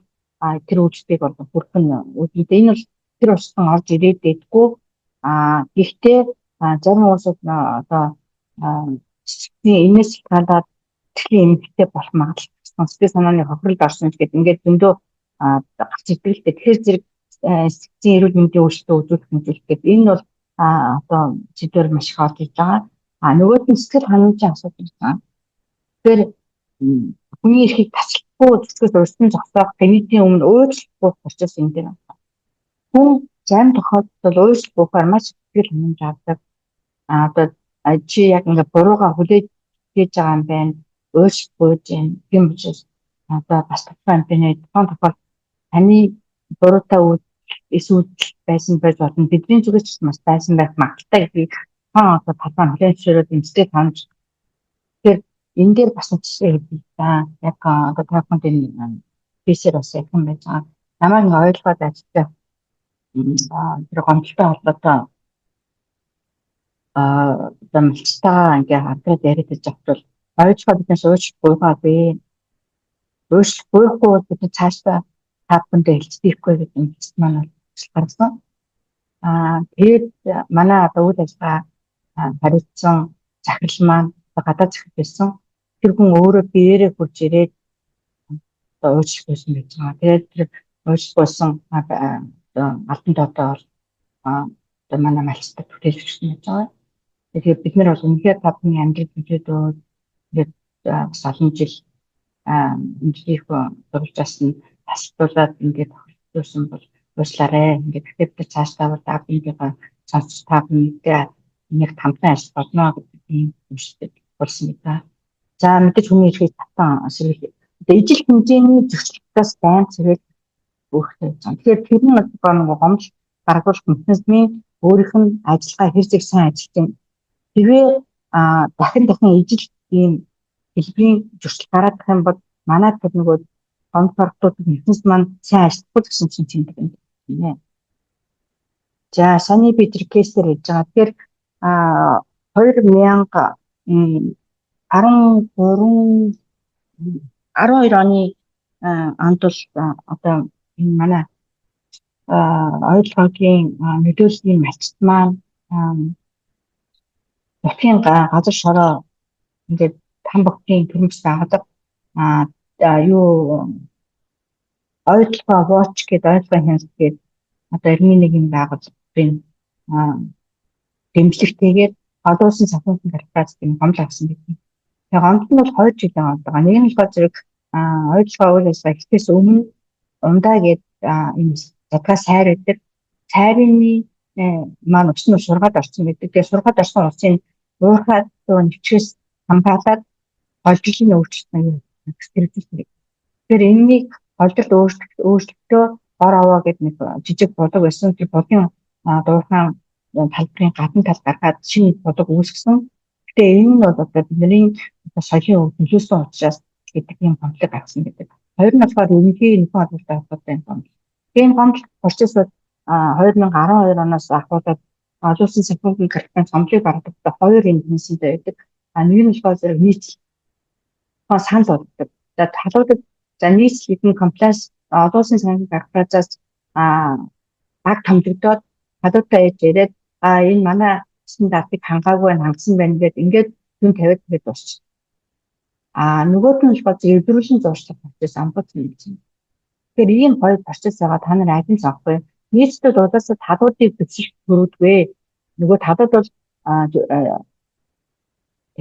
тэр үйлчлэгийг бол бүрэх нь үүдээ энэ бол тэр устсан орж ирээд байдгүй. Гэхдээ зарим улсууд одоо энэс гадаад тэтгэлийн эмгэгтэй болох магадлал сэтгэл санааны хохиролд орсон гэдэг ингээд зөндөө гарч ирдэг л дээ. Тэгэхээр зэрэг сэтгцийн эрүүл мэндийн өөрчлөлтөө үзүүлэх хэмжээлтэд энэ бол одоо зүйдээр маш их орж иж байгаа. Нөгөөд нь сэтгэл ханамжийн асуудал байна. Тэгэхээр хүний эрхийг таслахгүй зүтгэж урьдчилан зогсоох генетийн өмнө өөрчлөлт процесс энэ дээр байна. Хүн зарим тохиолдолд өөрчлөлт буухаар маш их сэтгэл ханамж авдаг. Одоо чи яг ингээд буруугаа хүлээж хийж байгаа юм байна. Өөрчлөлт бууж байна. Тийм учраас одоо бас тухайн хэмжээний тухайн тохиолдолд таны буруутай эсвэл байсан байж болно. Бидний зүгээс ч бас байсан байх магадaltaй гэдгийг одоо талбай хүлээн зөвшөөрөөд эмчтэй хандж. Тэгэхээр энэ дээр бас жишээ хэлье. За яг одоо тохиолдолд энэ бисэр бас яг юм байж байгаа. Намайг ингээ ойлгоод ажиллаж тэр гомдолтой холбоотой одоо мэлчтайгаа ингээ хамтраад яриад явбал ойлгоод биднээс уучлалт гуйгаагүй. Өөрчлөлт гуйхгүй бол бид цаашдаа хаппэндээ хэлцдэггүй гэдэг юм маань гарсан. Тэгээд манай одоо үйл ажиллагаа харилцсан захирал маань гадаад захирал байсан. Тэр хүн өөрөө биеэрээ хурж ирээд одоо уучлалт байсан гэж байгаа. Тэгээд тэр уучлалт албан тоотой одоо манай малчтай бүтээлчсэн гэж байгаа. Тэгэхээр бид нар бол үнэхээр тавны амьдрал бүжээдөө тэгээд бас олон жил их дуржаас нь тасалдуулаад ингээд тохиолдсон бол уучлаарай. Ингээд тэгэхээр цаашдаа бол даавынхаа цааш тавнуудаа нэг хамтан ажил болно гэдэг юм үүсдэг болсон юм да. За мэдээж хүний эрхийг татан сэргийлэх. Ижил хэмжээний зөрчилдөөс байн сэргийлэх үүрэгтэй байна. Тэгэхээр тэр нь нэг гомдол гаргуулах механизмын өөрийнх нь ажиллагаа хэр зэрэг сайн ажиллаж байна. Тэгээ дахин ижил ийм хэлбэрийн зөрчил гараад байх юм бол манай тэр нөгөө гомдолтууд механизм маань сайн ажиллахгүй гэсэн чинь тэмдэг юм байна. За саний би тэр кейсээр хийж байгаа. Тэгэхээр 2012 оны онд бол одоо энэ манай ойлгоогийн нөлөөллийн малчт маань нутгийн газар шороо ингээд хамбогтын төрөмс байгадаг юу ойлгоо watch гэдэг ойлгоо хянс гэдэг одоо эрмийн нэг юм байгууллагын дэмжлэгтэйгээр одоосын сахиусын корпорацийн гомдол авсан гэдэг. Тэгээ гомдол нь бол 2 жилийн байгаа. Нэг нь болохоор зэрэг ойлгоо үйл ажиллагаа эхлээс өмнө ундаа гэдэг энэ задгаа сайр гэдэг. Сайрын маань өчнө сургаад орсон гэдэг. Тэгээ сургаад орсон улсын уурхай нэвчгээс хамгаалаад голжилын өөрчлөлт хэрэгжүүлсэн. Тэгэхээр энэнийг голжилт өөрчлөлтөө гор аваа гэдэг нэг жижиг бодог байсан. Тэр бодгийн дуурхайн талбарын гадна тал гаргаад шинэ бодог үүсгэсэн. Гэтэ энэ нь бол одоо бидний соёлын өв нөлөөсөн учраас гэдэг юм гомдлыг гаргасан гэдэг. Хоёр нь болохоор ерөнхий нөхөн холбоотой холбоотой юм байна. Энэ гомдол процесс 2012 оноос ахуулаад олон улсын сахиусын корпорацийн гомдлыг гаргадаг 2 институт байдаг. Нэг нь болохоор зэрэг нийтлэл санал болгодог. За халуудаг за нийслэл хэдэн комплайнс олон улсын сахиусын корпорациас баг томдогдоод халуутай ээж ирээд энэ манай стандартыг хангаагүй хангасан байна гэдэг ингээд хүн тавиад тэгээд дуусчих. Нөгөөд нь болохоор зөвлөрүүлэн зуршлах процесс амбуцсан юм чинь. Тэгэхээр ийм хоёр процесс байгаа та нар аль нь сонгохгүй. Нийслэлд удаасаа талуудыг зөвшөөрөх төрүүдгүй. Нөгөө талууд бол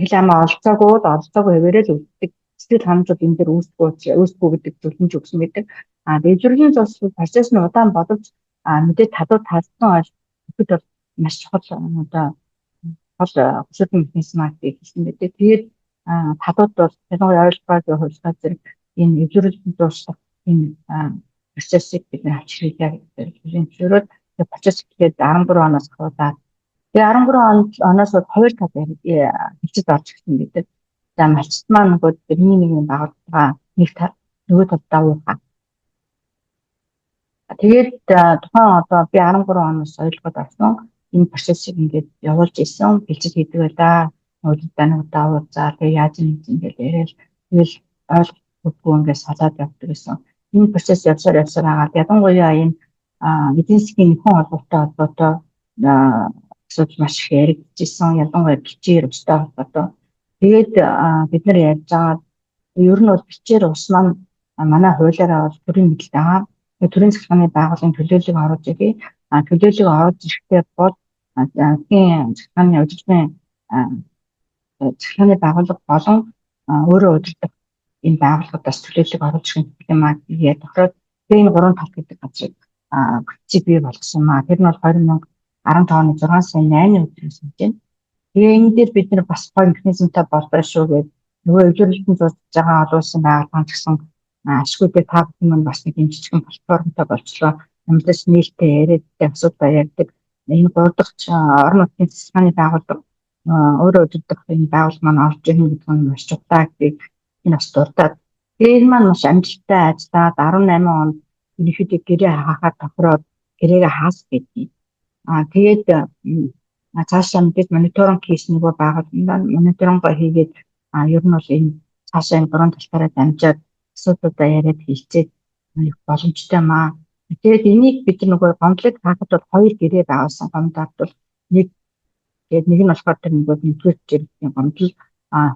хэл амаа олцоогүй хэвээрээ л үлддэг. Сэтгэл ханамжууд энэ дээр үүсдэггүй гэдэг зөвлөмж өгсөн байдаг. Зөвлөрлийн зуршлах процесс нь удаан боловч мэдээ талууд талсан ихэд бол маш чухал одоо гол хөсөлбөрийн механизмаар хийсэн байдаг. Тэгээд талууд бол ялангуяа ойлгоогийн хувьсгал зэрэг энэ зөвлөрлийн зуршлах энэ процессыг бид нэ авч хэрэглэе гэдэг зөвлөмжөөрөө процесс ихлээр 13 оноос хаваад тэгээ 13 оноос бол 2 тал хэлцэж орж ирсэн гэдэг. За малчт маань нөгөө тэрний нэг юм байгууллага нэг тал нөгөө талдаа уухаа. Тэгээд тухайн одоо би 13 оноос ойлгоод авсан энэ процессыг ингээд явуулж исэн бэлчил хийдэг байлаа. Өөрөөр дануудаа уулзаа тэгээд яаж нэг юм ингээд яриад тэгэл ойлгохгүй ингээд салаад явдаг гэсэн. Энэ процесс явсаар хагаад ялангуяа энэ эдийн засгийн нөхөн холбоотой асуудал маш их яригдчихсэн. Ялангуяа бичээр өстэй холбоотой. Тэгээд бид нар ярьж байгаа ер нь бол бичээр ус маань манай хуулиараа бол төрийн мэдэлтэй байгаа. Төрийн захиргааны байгууллагын төлөөллөг оруулж ирээ. Төлөөллөг оруулж ирэхдээ бол захиргааны удирдлагын захиргааны байгууллага болон өөрөө удирдах энэ байгууллагуудаас төлөөллөг оруулж ирэх юм аа гэдэг тохиолдолд энэ 3 талт гэдэг газрыг бичиг бий болгосон маа. Тэр нь бол 2015 оны 6 сарын 8-ны өдрөөс болж байна. Тэгээ энэ дээр бид нар бас гоё механизмтай болбоо шүү гэдэг нөгөө өвлөрлөлтөнд зурж байгаа олон улсын байгууллагын ч гэсэн ашгүй дээр та бүхэн маань бас нэг юм жижигхэн платформтой болчлоо. Амьдлаж нээлттэй яриад асуудал ярьдаг. Энэ 3 дахь орон нутгийн засгийн байгууллага өөрөө удирдах энэ байгууллага маань орж ирнэ гэдэг нь маш чухал гэдэг энэ бас дурдаад. Тэр маань маш амжилттай ажиллаад 18 онд ерөнхийдөө гэрээ хаахад тохироод гэрээгээ хаас гэдгийг. Тэгээд цаашаа мэдээж мониторинг хийсэн нөгөө байгууллаганд мониторинг хийгээд ер нь бол энэ цаашаа энэ 3 талтаараа дамжаад асуудлуудаа яриад хэлцээд боломжтой маа. Тэгээд энийг бид нөгөө гомдлыг хаахад бол 2 гэрээ байгуулсан гомдод бол нэг нь болохоор тэр нөгөө нэгдүгээр зэргийн гомдол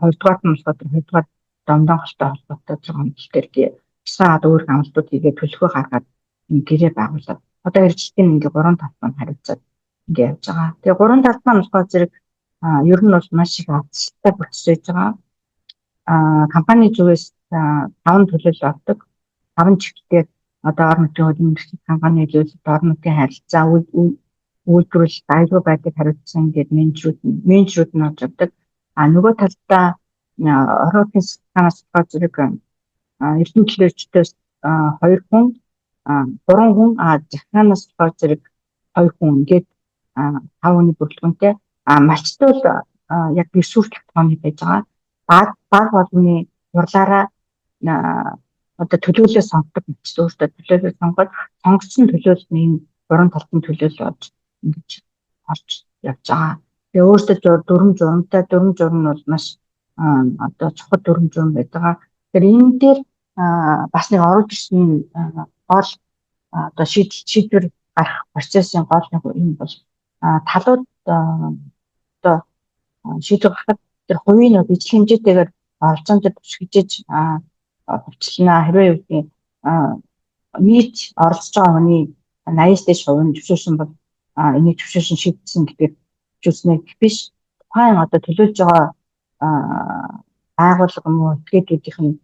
хоёрдугаар нь болохоор тэр хоёрдугаар домдон холтой холбоотой гомдол төр саад өөр гомдлууд хийгээд төлөхөө гаргаад энэ гэрээ байгуулад одоо эржилтийн ингээ 3 талд маань хариуцаад ингээ явж байгаа. Тэгээ 3 талд маань болохоор зэрэг ер нь бол маш их азтай процесс хийж байгаа. Компани зүгээс 5 төлөөлөл авдаг. 5 чигтээ одоо орон нутгийн хуулийн эрхлэх компани хэлбэл орон нутгийн харилцаа үйлдвэрлэл аюулгүй байдлыг хариуцсан гэдэг менежерүүд нь орж авдаг. Нөгөө талдаа орон нутгийн санаас болохоор зэрэг эрдэнэ төлөөлчдөөс 2 хүн 3 хүн захиранаас болохоор зэрэг 2 хүн ингээд 5 хүний бүрэлдэхүүнтэй малчтуул яг ресурс тогтооны байж байгаа. Баг болгоны дурлаараа одоо төлөөлөл сонгодог мэт өөртөө төлөөлөл сонгогдсон төлөөлөл нь 3 талтын төлөөлөл болж ингэж орж явж байгаа. Тэгээ өөртөө дүрм журам нь бол маш одоо чухал дүрм журам байдаг. Тэгэхээр энэ дээр бас нэг оруулж ирсэн гол одоо шийдвэр гарах процессын гол нэг юм бол талууд одоо шийдвэр гаргахад тэр хувийн ижил хэмжээтэйгээр оролцоонд түшигжиж хувьчлана. Хэрвээ юу гэдэг нийт оролцож байгаа хүний 80-аас дээш хувь нь зөвшөөрсөн бол энийг зөвшөөрсөн шийдсэн гэдэг зүйлснээр биш. Тухайн одоо төлөөлж байгаа байгууллага мөн этгээдүүдийнх нь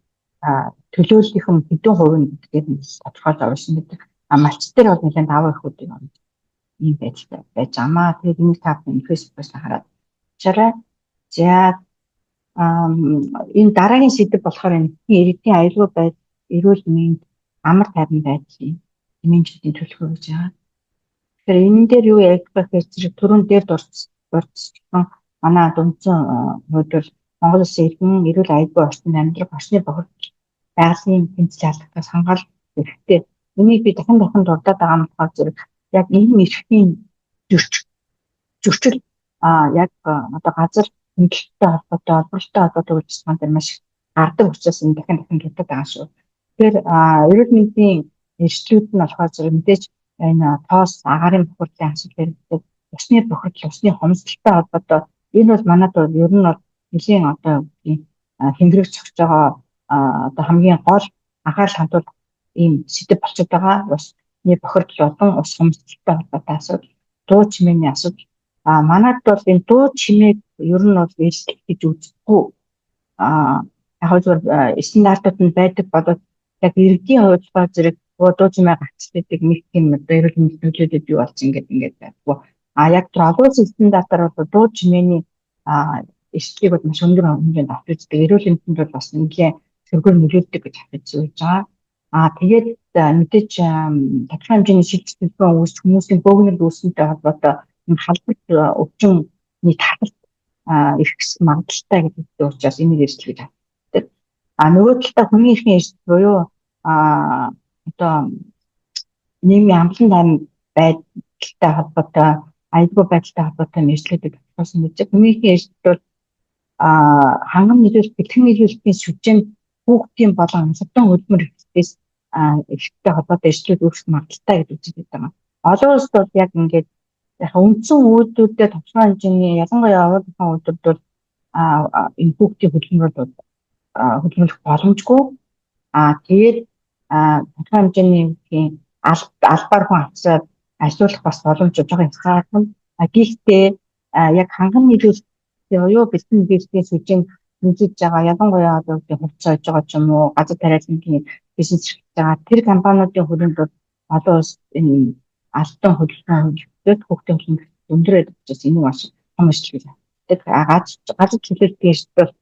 төлөөллийнх нь хэдэн хувь нь гэдгийг тодорхойлж авсан гэдэг. Малч дээр бол нэлээд даваа их үгүй юм. Ийм байдлаар байж амаа. Тэгээд энэ тавын фэйсбүүкээс хараад чараа за энэ дараагийн сэдэв болохоор энэ иргэдийн аюулгүй байдал, эрүүл мэнд, амар тайван байдлын хэмжээний төлөвлөгөө гэж байгаа. Тэгэхээр энэ дээр юу яригдах вэ гэхээр түрүүн дээр дурдсан манай үндсэн хувьд бол Монгол Улсын иргэн эрүүл аюулгүй орчинд амьдрах орчны бохирдол байгалийн тэмцэл шаардлагатаас хамгаалах хэрэгтэй. Энийг би дахин дурдаад байгаа нь болохоор зэрэг яг энэ эрхийн зөрчил яг одоо газар хэмжээлтэй холбоотой олборлолтой холбоотой үйлчлэгэн дээр маш гардаг учраас энэ дахин дурдаад байгаа шүү. Тэгэхээр эрүүл мэндийн эрсдлүүд нь болохоор зэрэг мэдээж энэ тоос агаарын бохирдлын асуудал гэдэг усны бохирдол, усны хомсдолтой холбоотой энэ бол манайд бол ер нь бол нэлийн одоо хэнгэрэг цогж байгаа одоо хамгийн гол анхаарал хандуулах ийм сэдэв болчиход байгаа. Усны бохирдол болон ус хомсдолтой холбоотой асуудал, дуу чимээний асуудал. Манайд бол энэ дуу чимээг ер нь бол эрсдэл гэж үзэхгүй. Яг зөв стандартууд нь байдаг болоод яг иргэдийн хувьд бол зэрэг дуу чимээ гацдаг нэг тийм одоо эрүүл мэндийн төлөвлөлт юу болж ингээд байдгүй. Яг тэр олон улсын стандартаар бол дуу чимээний эрсдлийг бол маш өндөр хэмжээнд авч үздэг. Эрүүл мэндэнд бол бас нэлээд сөргөөр нөлөөлдөг гэж харж байгаа. Тэгээд мэдээж тодорхой хэмжээний шилжилтийн үүсч хүмүүсийн бөөгнөрд үүснэтэй холбоотой энэ халдварт өвчнний таталт их магадaltaй гэдэг учраас энэ эрсдэл гэж харагддаг. Нөгөө талдаа хүний эрхийн эрсдэл буюу одоо нийгмийн амгалан тайван байдалтай холбоотой аюулгүй байдалтай холбоотой мэдлэгүүдийг татсан гэж хүмүүсийн эрсдэл бол ханган нийлүүлэлт бэлтгэн нийлүүлэлтийн сүлжээнд хүүхдийн болон амсгалан хөдөлмөр хэрэглээс ихтэй холбоотой эрсдлүүд үүсэх магадaltaй гэж үзэж байгаа. Олон улсад бол яг ингээд яг үндсэн үйлдвэрлэлд тодорхой хэмжээний ялангуяа овоо тухайн үйлдвэрлэлд бол энэ хүүхдийн хөдөлмөрлөх боломжгүй. Тэгээд тодорхой хэмжээний албаар хүн авчраад ажилуулах бас боломжтой жоохон хязгаартай. Гэхдээ яг ханган нийлүүлэлт буюу бэлтгэн нийлүүлэлтийн сүлжээнд нөлөөлж байгаа ялангуяа одоо хувьцаа хийж байгаа ч юм уу газар тариалангийн бизнес хийж байгаа тэр компаниудын хүрээнд бол олон улс энэ алтан хөдөлгөөн хүүхдийн хөдөлмөр өндөр байдаг учраас энэ маш том эрсдэл байна. Газар чөлөөлтийн эрсдэл бол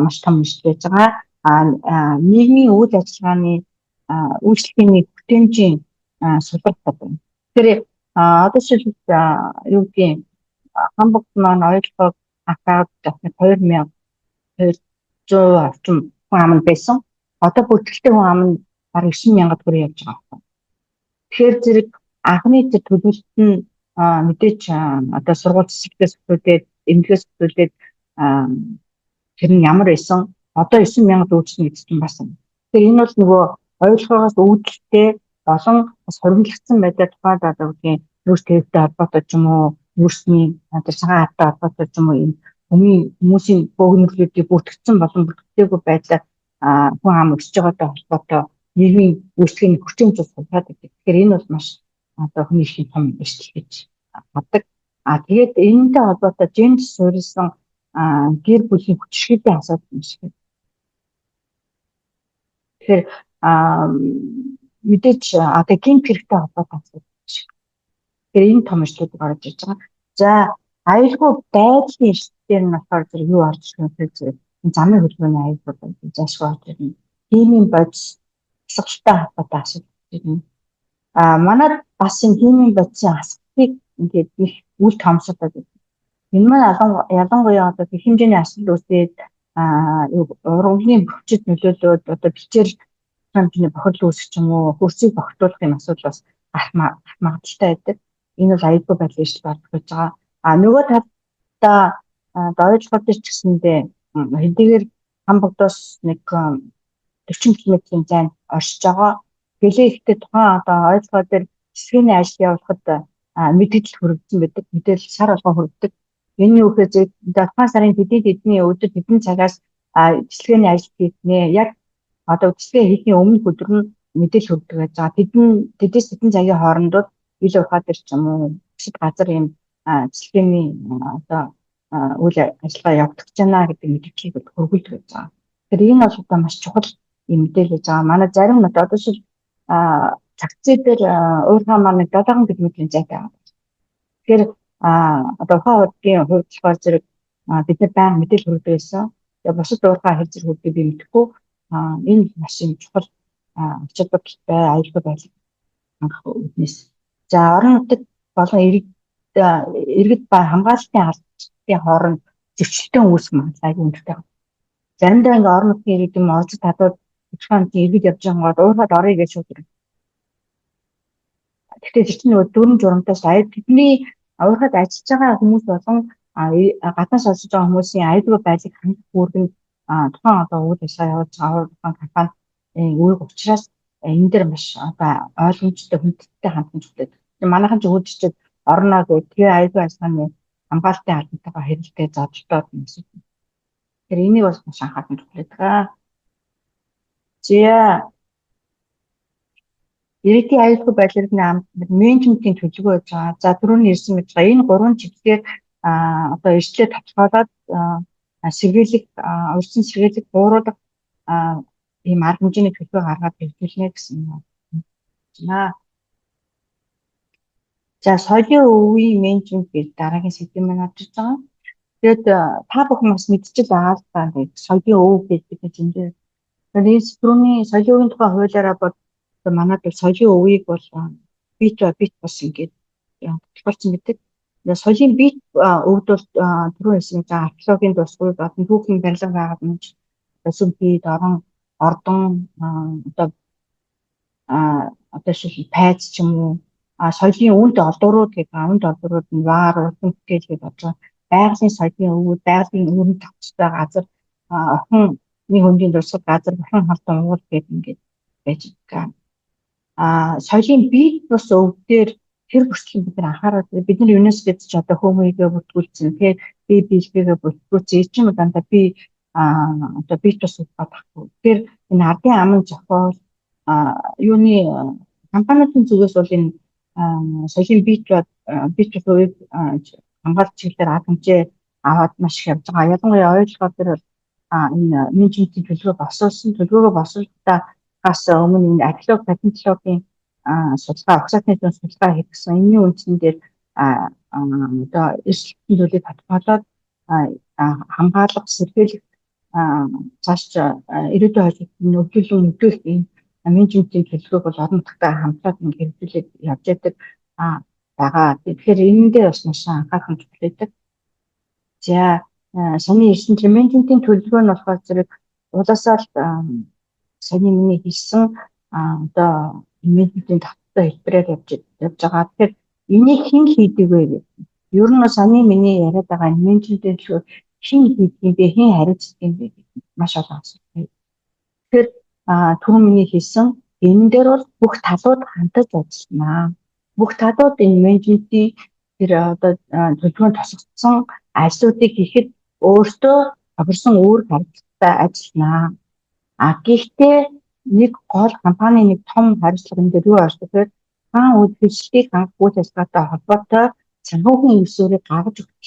маш том эрсдэл байж байгаа. Нийгмийн үйл ажиллагааны үйлчлэгийн бүтээмжийн сулралтай байна. Тэгэхээр одоо шилбэл юу гэдгийг Хамбогт маань ойлгох акад дахин 2200 орчим хүн аманд байсан. Одоо бүртгэлтэй хүн аманд бараг 9000 төгрөг явж байгаа. Тэгэхээр зэрэг анхны төлөвлөлт нь мэдээж одоо сургууль засагтаас хөтөлбөрөд эмнэлгээс хөтөлбөрөд тэр нь ямар байсан одоо 9000 үйлчлэн гэж чинь бас. Тэгэхээр энэ бол нөгөө ойлгохоос үүдэлтэй болон бас хоригдлогдсон байдаг тухайд одоо үгийн нүүрс төвтэй холбоотой ч юм уу нүүрсний одоо цагаан хаттай холбоотой ч юм уу энэ хүмүүсийн бөөгнөлүүдийг бүртгэгдсэн болон бүртгэгдээгүй байдлаар хүн ам өсөж байгаатай холбоотой нийгмийн үйлчлэгийн хүчин зүйл сулраад байдаг. Тэгэхээр энэ бол маш одоо хүний их том эрсдэл гэж боддог. Тэгээд энэтэй холбоотой гендер суурилсан гэр бүлийн хүчирхийллийн асуудал юм шиг. Тэгэхээр мэдээж одоо гинт хэрэгтэй холбоотой асуудал шиг. Тэгэхээр энэ том эрсдлүүд гарч ирж байгаа. За аюулгүй байдлын эрсдэлээр нь болохоор зэрэг юу орж ирэх вэ гэхээр замын хөдөлгөөний аюулгүй заашгүй орж ирнэ. Химийн бодис асгалтай холбоотой асуудал ирнэ. Манайд бас энэ химийн бодисын асгалыг ингээд их үл томсолдог. Энэ маань ялангуяа одоо их хэмжээний асгал үүсээд ургамлын бөхчөд нөлөөлөөд одоо бичээр хэмжээний бохирдол үүсэх юм уу хөрсийг бохирдуулах юм асуудал бас гарах магадaltaй байдаг. Энэ бол аюулгүй байдлын эрсдэл гарах гэж байгаа. Нөгөө талдаа ойлгоход ч гэсэндээ хэдийгээр Хамбогдоос нэг 40 км-ийн зайд оршиж байгаа. Гэлээ ихтэй тухайн одоо ойлгоход дээр засгийн ажил явуулахад мэдээлэл хүргэсэн байдаг. Мэдээлэл сар болгон хүргэдэг. Энэ юу гэхээр тухайн сарын хэдийн өдөр хэдэн цагаас засгийн ажил хийгнэ. Яг одоо засгийн хийхний өмнө өдөр нь мэдээлэл хүргэдэг байж байгаа. Тэдээс хэдэн цагийн хоорондоо ил урхаад ирч юм уу? Бусад газар юм засгийн одоо үйл ажиллагаа явагдаж байна гэдэг мэдээллийг хөргүүлдэг байж байгаа. Тэгэхээр энэ бол одоо маш чухал юм мэдээлэл гэж байгаа. Манай зарим нь одоо шил цагцээ дээр уурхай маань 7 км-ийн зайтай байгаа. Тэгэхээр одоо ухаан урдгийн хувьд болохоор зэрэг бид нар баян мэдээлэл хүргэдэг байсан. Тэгээ бусад уурхай хэр зэрэг хүргэдэг би мэдэхгүй. Энэ маш юм чухал очилбог аюулгүй байдал хангах үүднээс. За орон нутаг болон иргэд ба хамгаалалтын албаны хооронд зөрчилтэй үүсэх магадлал аюул өндөртэй. Заримдаа ингээ орон нутгийн иргэд юм олзод хадууд ихэнх иргэд явж байгаа уурхайд орё гэж шууд. Гэхдээ тэр чинь нөгөө дүрм журамтаас тэдний уурхайд ажиллаж байгаа хүмүүс болон гаднаас олж байгаа хүмүүсийн аюулгүй байдлыг хангах үүрэг нь тухайн одоо үйл ажиллагаа явуулж байгаа тухайн компани үүрэг учраас энэ дэр маш одоо ойлгомжтой хүндэттэй хандсан зүйлээ. Манайхан ч үүдчихэд орноо гэх тэгээ аюулгүй ажиллагааны хамгаалтын албантайгаа хэрэлдээ зодтолтой юм шиг. Тэгэхээр энийг бас маш анхаарсан зүйлээ. За иргэдийн аюулгүй байдлын менежментийн төлөвлөгөө гэж байгаа. За түрүүний ирсэн гэж байгаа. Энэ гурван чиглэлээр одоо эрсдлээ тодорхойлоод сэргийлэх, урьдчилан сэргийлэх, бууруулах ийм арга хэмжээний төлөвлөгөө гаргаад хэрэгжүүлнэ гэсэн юм байна. За соёлын өвийн менежмент гэж дараагийн сэдвийн маань орж ирж байгаа. Тэгээд та бүхэн бас мэдчихэл байгаа л та соёлын өв гэдэг зэмдээ. Тэгээд түрүүний соёлын өвийн тухай хуулиараа бол манайд соёлын өвийг бол бит бус ингээд тодорхойлсон гэдэг. Соёлын бит өвд бол түрүү хэлсэн археологийн дусгууд одоо түүхийн барилга байгаад мөн сүмхийд орон ордон одоо одоо шил пайз ч юм уу соёлын үнд олдврууд гэх үнд олдврууд нь ваар уран бүтээл гэж бодож байгаа. Байгалийн соёлын өвөг, байгалийн өрөнд тавцтай газар, охин нэг хөндийн дурсгал газар, бурхан халдан уул гэдэг ингээд байж байгаа. Соёлын бие бус өвдөр тэр бүрчлэн бид нар анхаарал бид нар ЮНЕСКО-д ч одоо хүмүүгээ бүртгүүлсэн тэгэхээр би биелбэгээ бүртгүүлсэн чинь дандаа би одоо бие бус өвдөг байхгүй. Тэгэхээр энэ ардын аман зохиол юуны компаниудын зүгээс бол энэ соёлын бие бус өвийг хамгаалах чиглэлээр арга хэмжээ аваад маш их явж байгаа. Ялангуяа ойлгохоор тэр бол энэ менежментийн төлөвлөгөөгөө босуулахдаа гас өмнө энэ археолог, патентологийн судалгаа, огцаатны зүүн судалгаа хийгдсэн. Энэний үндсэн дээр одоо эрсдэлтийн төлөвийг тодорхойлоод хамгаалах, сэргийлэх цааш ирээдүйн хойшлолтын нөхцөлийг ийм менежментийн төлөвлөгөөг бол орон нутгад хамтраад ингээд хэрэгжүүлээд явж байдаг байгаа. Тэгэхээр энэ дээр бас маш анхаарах хэрэгтэй байдаг. За саний ирсэн менежментийн төлөвлөгөө нь болохоор зэрэг улаасаа л саний миний хэлсэн одоо менежментийн татвартай хэлбэрээр явж байгаа. Тэгэхээр энийг хэн хийдэг вэ гэх. Ер нь саний миний яриад байгаа менежментийн төлөвлөгөө хэн хийдэг юм бэ, хэн хариуцдаг юм бэ гэх маш олон асуулт. Тэгэхээр түрүүн миний хэлсэн энэ дээр бол бүх талууд хамтаж ажиллана. Бүх талууд энэ менежментийн тэр одоо төлөвлөгөөнд тусгацсан ажлуудыг хийхэд өөртөө тохирсон үүрэг хариуцлагатай ажиллана. Гэхдээ нэг гол компани нэг том хариуцлага энэ дээр юу байна гэхээр хаан үйлчлэлийг хангах үйл ажиллагаатай холбоотой санхүүгийн эсвэрийг гаргаж өгөх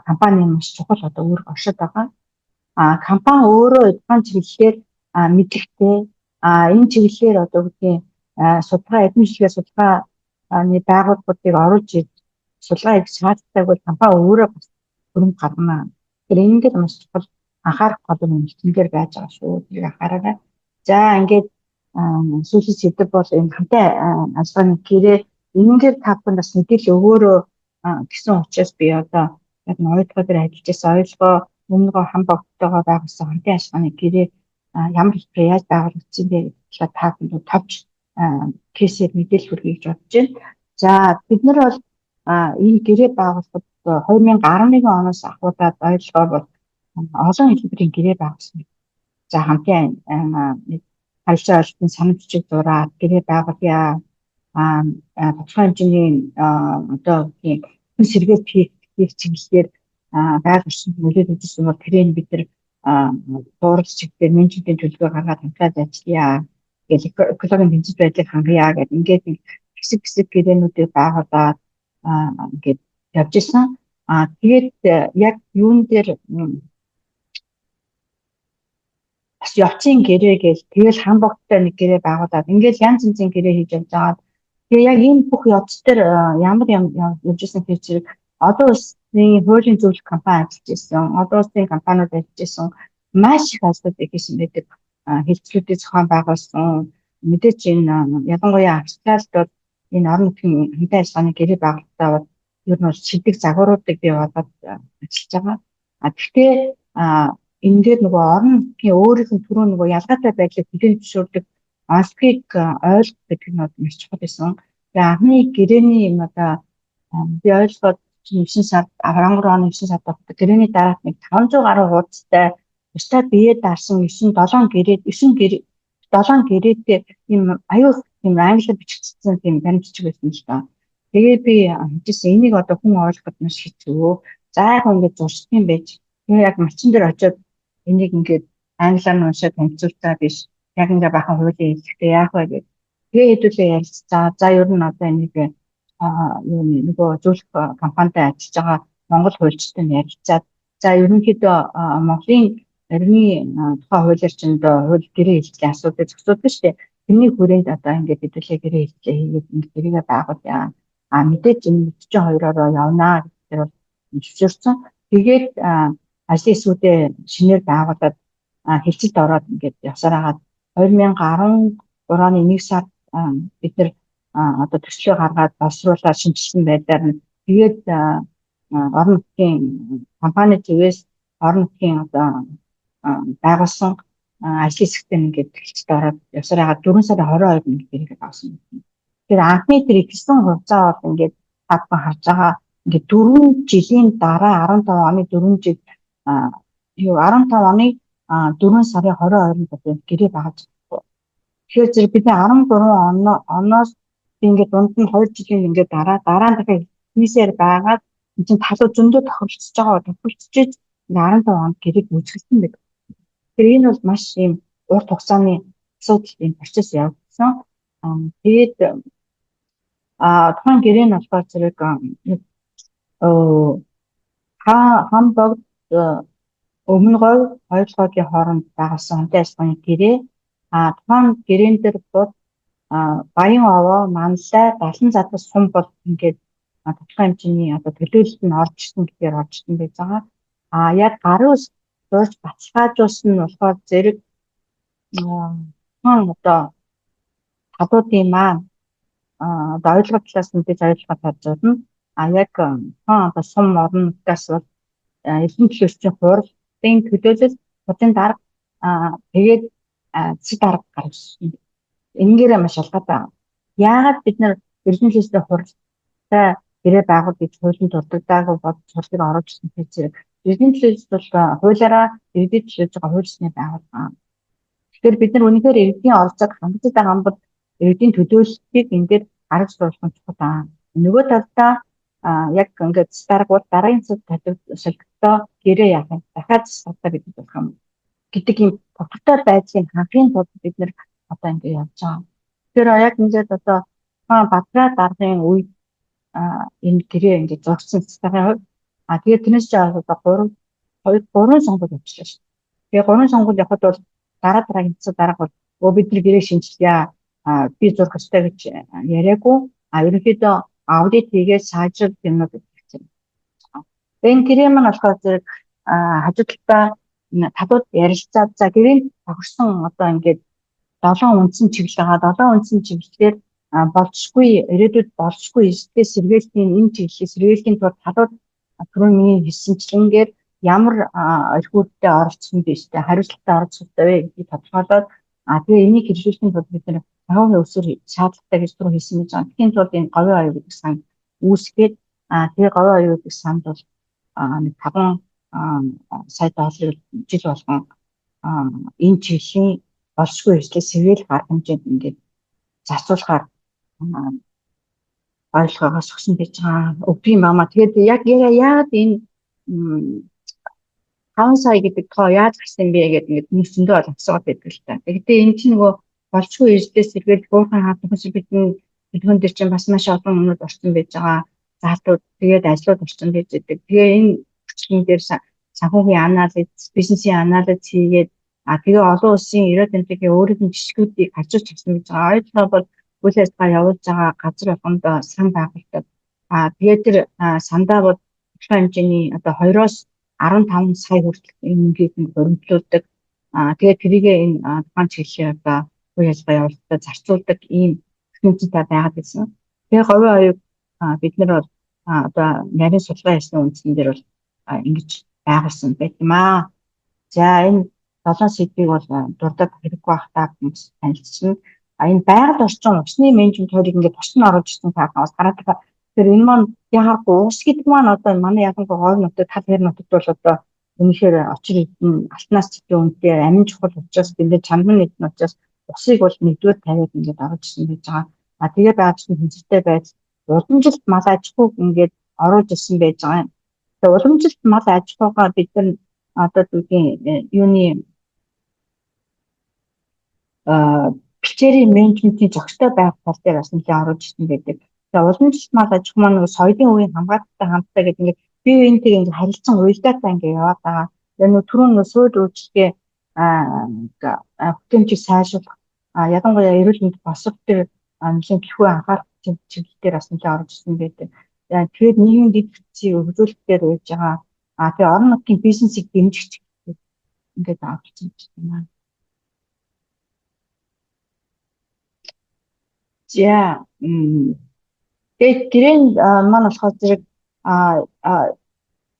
компани маш чухал одоо үүрэг оршиж байгаа. Компани өөрөө эдгээр чиглэлээр мэдлэгтэй энэ чиглэлээр одоо үгний судалгаа эдэмшлэгээ судалгааны байгууллагуудыг оруулж судалгаа хийх шаардлагатай бол компани өөрөө бас хөрөнгө гаргана. Тэгэхээр энэ дээр маш чухал анхаарах гол үнэлтэн дээр байж байгаа шүү. Тэрийг анхаараарай. За ингээд сүүлийн сэдв бол энэ хамтаа ажиллагааны гэрээ энэгээр та бүхэн бас мэдээлэл өгөөрөө гэсэн учраас би одоо яг ноёдгоо дээр ажиллаж байсан ойлгоо өмнөгөө хам богттойгоо байгуулсан хамтын ажиллагааны гэрээ ямар хэлбэрээр яаж байгуулагдсан бэ гэдгийг та бүхэнд товч кейсээр мэдээлэл хүргье гэж бодож байна. За бид нар бол энэ гэрээ байгуулахад 2011 оноос ахуулаад ойлгоо бол олон хэлбэрийн гэрээ байгуулсан. За хамтын харилцаа ойлголтын санал бичиг зураад гэрээ байгуулъя. Тодорхой хэмжээний одоо сэргээд хийх чиглэлээр байгуулсан нөлөөд үзсэн бол тэрийг бид нар дуурал чиглэлээр менежментийн төлөвлөгөө гаргаад хамтраад ажиллая. Экологийн тэнцвэр байдлыг хангая гэдэг ингээд хэсэг гэрээнүүдийг байгуулад ингээд явж исэн. Тэгээд яг юун дээр бас явцын гэрээ гэж тэгэл хамбогттой нэг гэрээ байгуулад ингээд янз янзын гэрээ хийж явж байгаа. Тэгээ яг энэ бүх явц дээр ямар явж исэн гэж зэрэг одоо улсын хуулийн зөвлөх компани ажиллаж исэн, одоо улсын компаниуд ажиллаж исэн маш их ажлууд хийсэн байдаг. Хэлтсүүдийн зохион байгуулсан мэдээч энэ ялангуяа Австралид бол энэ орон нутгийн хамтын ажиллагааны гэрээ байгуулалтаа бол ер нь бол шилдэг загваруудыг бий болгоод ажиллаж байгаа. Гэхдээ энэ дээр нөгөө орон нутгийн өөрийнх нь түрүү нөгөө ялгаатай байдлыг бүтээн зөвшөөрдөг онцлогийг ойлгох гэдэг нь маш чухал байсан. Тэгээ анхны гэрээний юм одоо би ойлгоод 9 сард 13 оны 9 сард гэрээний дараах нэг 500 гаруй хуудастай өстэй бие дарсан 7 гэрээтэй ийм аюул тийм англиар бичигдсэн тийм баримтчиг байсан л та. Тэгээ би хэлжсэн энийг одоо хүн ойлгоход маш хэцүү. За яг ингээд зурчдсан байж тэгээ яг малчин дээр очиод энийг ингээд англиар нь уншаад томцуултаа биш. Яг ингээд бахан хуулийн хэлэхдээ яах вэ гэдэг. Тэгээ хэдүүлээ ярилцсан. За ер нь одоо энийг нөгөө зөвлөх компанитай ажиллаж байгаа Монгол хуульчтай ярилцаад за ерөнхийдөө Монголын иргэний тухай хуулиар ч хууль гэрээ хэлтлийн асуудыг зохицуулдаг шүү дээ. Тэрний хүрээнд одоо ингээд хэдүүлээ гэрээ хэлтlee хийгээд ингээд гэрээгээ байгуулъя. Мэдээж энэ 42-ороо явнаа гэдэг бол зөвшөөрсөн. Тэгээд ажлын эсвүүдээ шинээр байгуулад хэлцэлд ороод ингээд явсаар хагаад 2013 оны 1 сард бид нар одоо төслөө гаргаад боловсруулаад шинжилсэн байдлаар нь тэгээд орон нутгийн компани зүгээс орон нутгийн одоо байгуулсан ажил хэсэгтээ ингээд хэлцэж ороод явсаар ягаад 4 сарын 22-нд ингээд ирээд авсан. Тэгэхээр анхны тэр ихсэн хугацаа бол ингээд хадхан харж байгаа ингээд 4 жилийн дараа 15 оны 4 жил а, юу 15 оны 4 сарын 22-нд бол гэрээ багаж. Тэгэхээр зэрэг бидний 13 оноос ингээд дунд нь 2 жилийн ингээд дараа нь дахиад нийсээр байгаад энэ чинь талуу зөндөө тохиролцож байгаа тохиролцож 15 онд гэрээ үүсгэсэн байдаг. Тэгэхээр энэ бол маш ийм урт хугацааны асуудал ийм процесс явагдсан. Тэгээд тухайн гэрээ нь болохоор зэрэг Хамбогд өмнө говь хоёр говийн хооронд байгуулсан хамтын ажиллагааны гэрээ тухайн гэрээн дээр бод баян овоо манлай 70 задас сум бол ингээд тодорхой хэмжээний одоо төлөөлөлт нь орж ирсэн гэхээр орж ирсэн байж байгаа. Яг гарын ус дурж баталгаажуулсан нь болохоор зэрэг одоо талуудын маань одоо ойлгох талаас нь бид ойлгох таарж байна. Яг одоо сум орнотоос бол эрдэнэ төлөөлчийн хурлын төлөөлөл хотын дарга тэгээд цэд дарга гаргасан. Энгээр маш ялгаатай байна. Яагаад бид нар эрдэнэ төлөөлчийн хуралтай гэрээ байгуул гэж хуулийн дурддаггүй бодож хурлыг оруулж ирсэн гэж зэрэг эрдэнэ төлөөлч бол хуулиараа иргэдэд төлөөлж байгаа хууль ёсны байгууллага. Тэгэхээр бид нар үнэхээр иргэдийн оролцоог хангаж байгаа юм бол иргэдийн төлөөллийг ингээд арга зурах нь чухал байна. Нөгөө талдаа яг ингээд дарга дараагийн цэд солигдоо гэрээ яах юм дахиад цэцтэй бид болох юм гэдэг юм тодорхой байдлыг хангахын тулд бид нэр одоо ингэ явж байгаа. Тэгэхээр яг ингээд одоо Батраа даргын үед энэ гэрээ ингээд зурсан цэцтэй хувь тэгээд тэрнээс ч одоо 3 сонгуул явуулсан шүү. Тэгээ 3 сонгуул явахад бол дараагийн цэцэг дарга бол бид нар гэрээ шинжилье би зурх ёстой гэж яриаггүй ерөнхийдөө аудит хийгээд сайжруулах юмнууд хийсэн. Энэ гэрээ маань болохоор зэрэг хажуу талдаа талууд ярилцаад за гэрээнд тохирсон одоо ингээд 7 үндсэн чиглэл байгаа. 7 үндсэн чиглэлээр болцгүй ирээдүйд болцгүй эсдээ сэргээлийн энэ чиглэлээс сэргээлийн тулд талууд түрүү миний хэлсэнчлэнгээр ямар эрхүүдтэй оролцсон бэ гэдэг хариуцлагатай оролцохтой вэ гэдгийг тодорхойлоод тэгээ энийг хэрэгжүүлэхийн тулд бид нэр цагаагийн өсвөр шаардлагатай гэж түрүү хэлсэн гэж байгаа. Тэгэхээр тулд энэ говийн оюу гэдэг сан үүсгээд тэгээ говийн оюу гэдэг санд бол 5 сая долларыг жил болгон энэ чиглэлийн болшгүй ажлыг сэргээл гарах хэмжээнд ингээд зарцуулахаар ойлгоогоос өгсөн байж байгаа. Өгдөг юм аа. Тэгээд яг яагаад энэ 5 сая гэдэг тоо яаж гарсан бэ гэдэг ингээд хүмүүс зөндөө бол асууад байдаг л та. Гэхдээ энэ чинь нөгөө болшгүй ажлээс сэргээл буурхан хатгах бидний бүлгэн дээр чинь бас маш олон юмнууд орсон байж байгаа. Заалтууд тэгээд ажлууд орсон байж байгаа. Тэгээ энэ хүчлэн дээр санхүүгийн анализ, бизнесийн анализ хийгээд тэгээ олон улсын ирээд тэмцээний өөрийн жишгүүдийг харьцуулж авсан гэж байгаа. Ойлгоо бол үйл ажиллагаа явуулж байгаа газар болгонд сан байгуулдаг. Тэгээд тэр сандаа бол тодорхой хэмжээний одоо 2-оос 15 сая хүртэл энэгийг хөрөнгөлүүлдэг. Тэгээд тэрийг энэ тухайн чиглэлийн одоо үйл ажиллагаа явуулалтад зарцуулдаг ийм технологитой байгаад байсан. Тэгээ говийн оюуг бид нар бол одоо нарийн судалгаа хийсний үндсэн дээр бол ингэж байгуулсан байт юм аа. За энэ 7 сэдвийг бол дурдаад хэрэггүй байх та хүмүүс танилцсан. Энэ байгаль орчин усны менежмент хоёрыг ингээд тусна оруулж ирсэн та бас хараад байгаа. Тэгэхээр энэ маань яхахгүй ус гэдэг маань одоо манай ялангуяа говь нутаг тал хэр нутагт бол одоо үнэхээр очир эдэн алтнаас цэцэн үнэтэй амин чухал учраас бид чандан нэгэн учраас усыг бол нэгдүгээр тавиад ингээд оруулж ирсэн байж байгаа. Тэгээ байгаач нь хэмжээтэй байж уламжилт мал аж ахуйг ингээд оруулж ирсэн байж байгаа. Тэгээ уламжилт мал аж ахуйгаа бид нар одоо түүхийн юуны бичээрийн менежментийн зохистой байх тал дээр бас нэлээд оруулж ирсэн байдаг. Тэгээ уламжилт мал аж ахуй маань соёлын үеийн хамгаалалттай хамтдаа гэдэг ингээд бие биентэй ингээд харилцан уялдаатай ингээд яваад байгаа. Тэгээ нөгөө түрүүн суур үйлчлэгээ хөтөлбөрийг сайжруулах ялангуяа эрүүл мэнд босгох төр нэлээд гэхүү анхаарах чиглэлээр бас нэлээд оруулж ирсэн байдаг. Тэгээд нийгмийн дэд бүтцийг хөгжүүлэхээр байж байгаа. Тэгээ орон нутгийн бизнесийг дэмжих чиглэлээр ингээд авч ирсэн юм байна. За тэгээд гэрээ маань болохоор зэрэг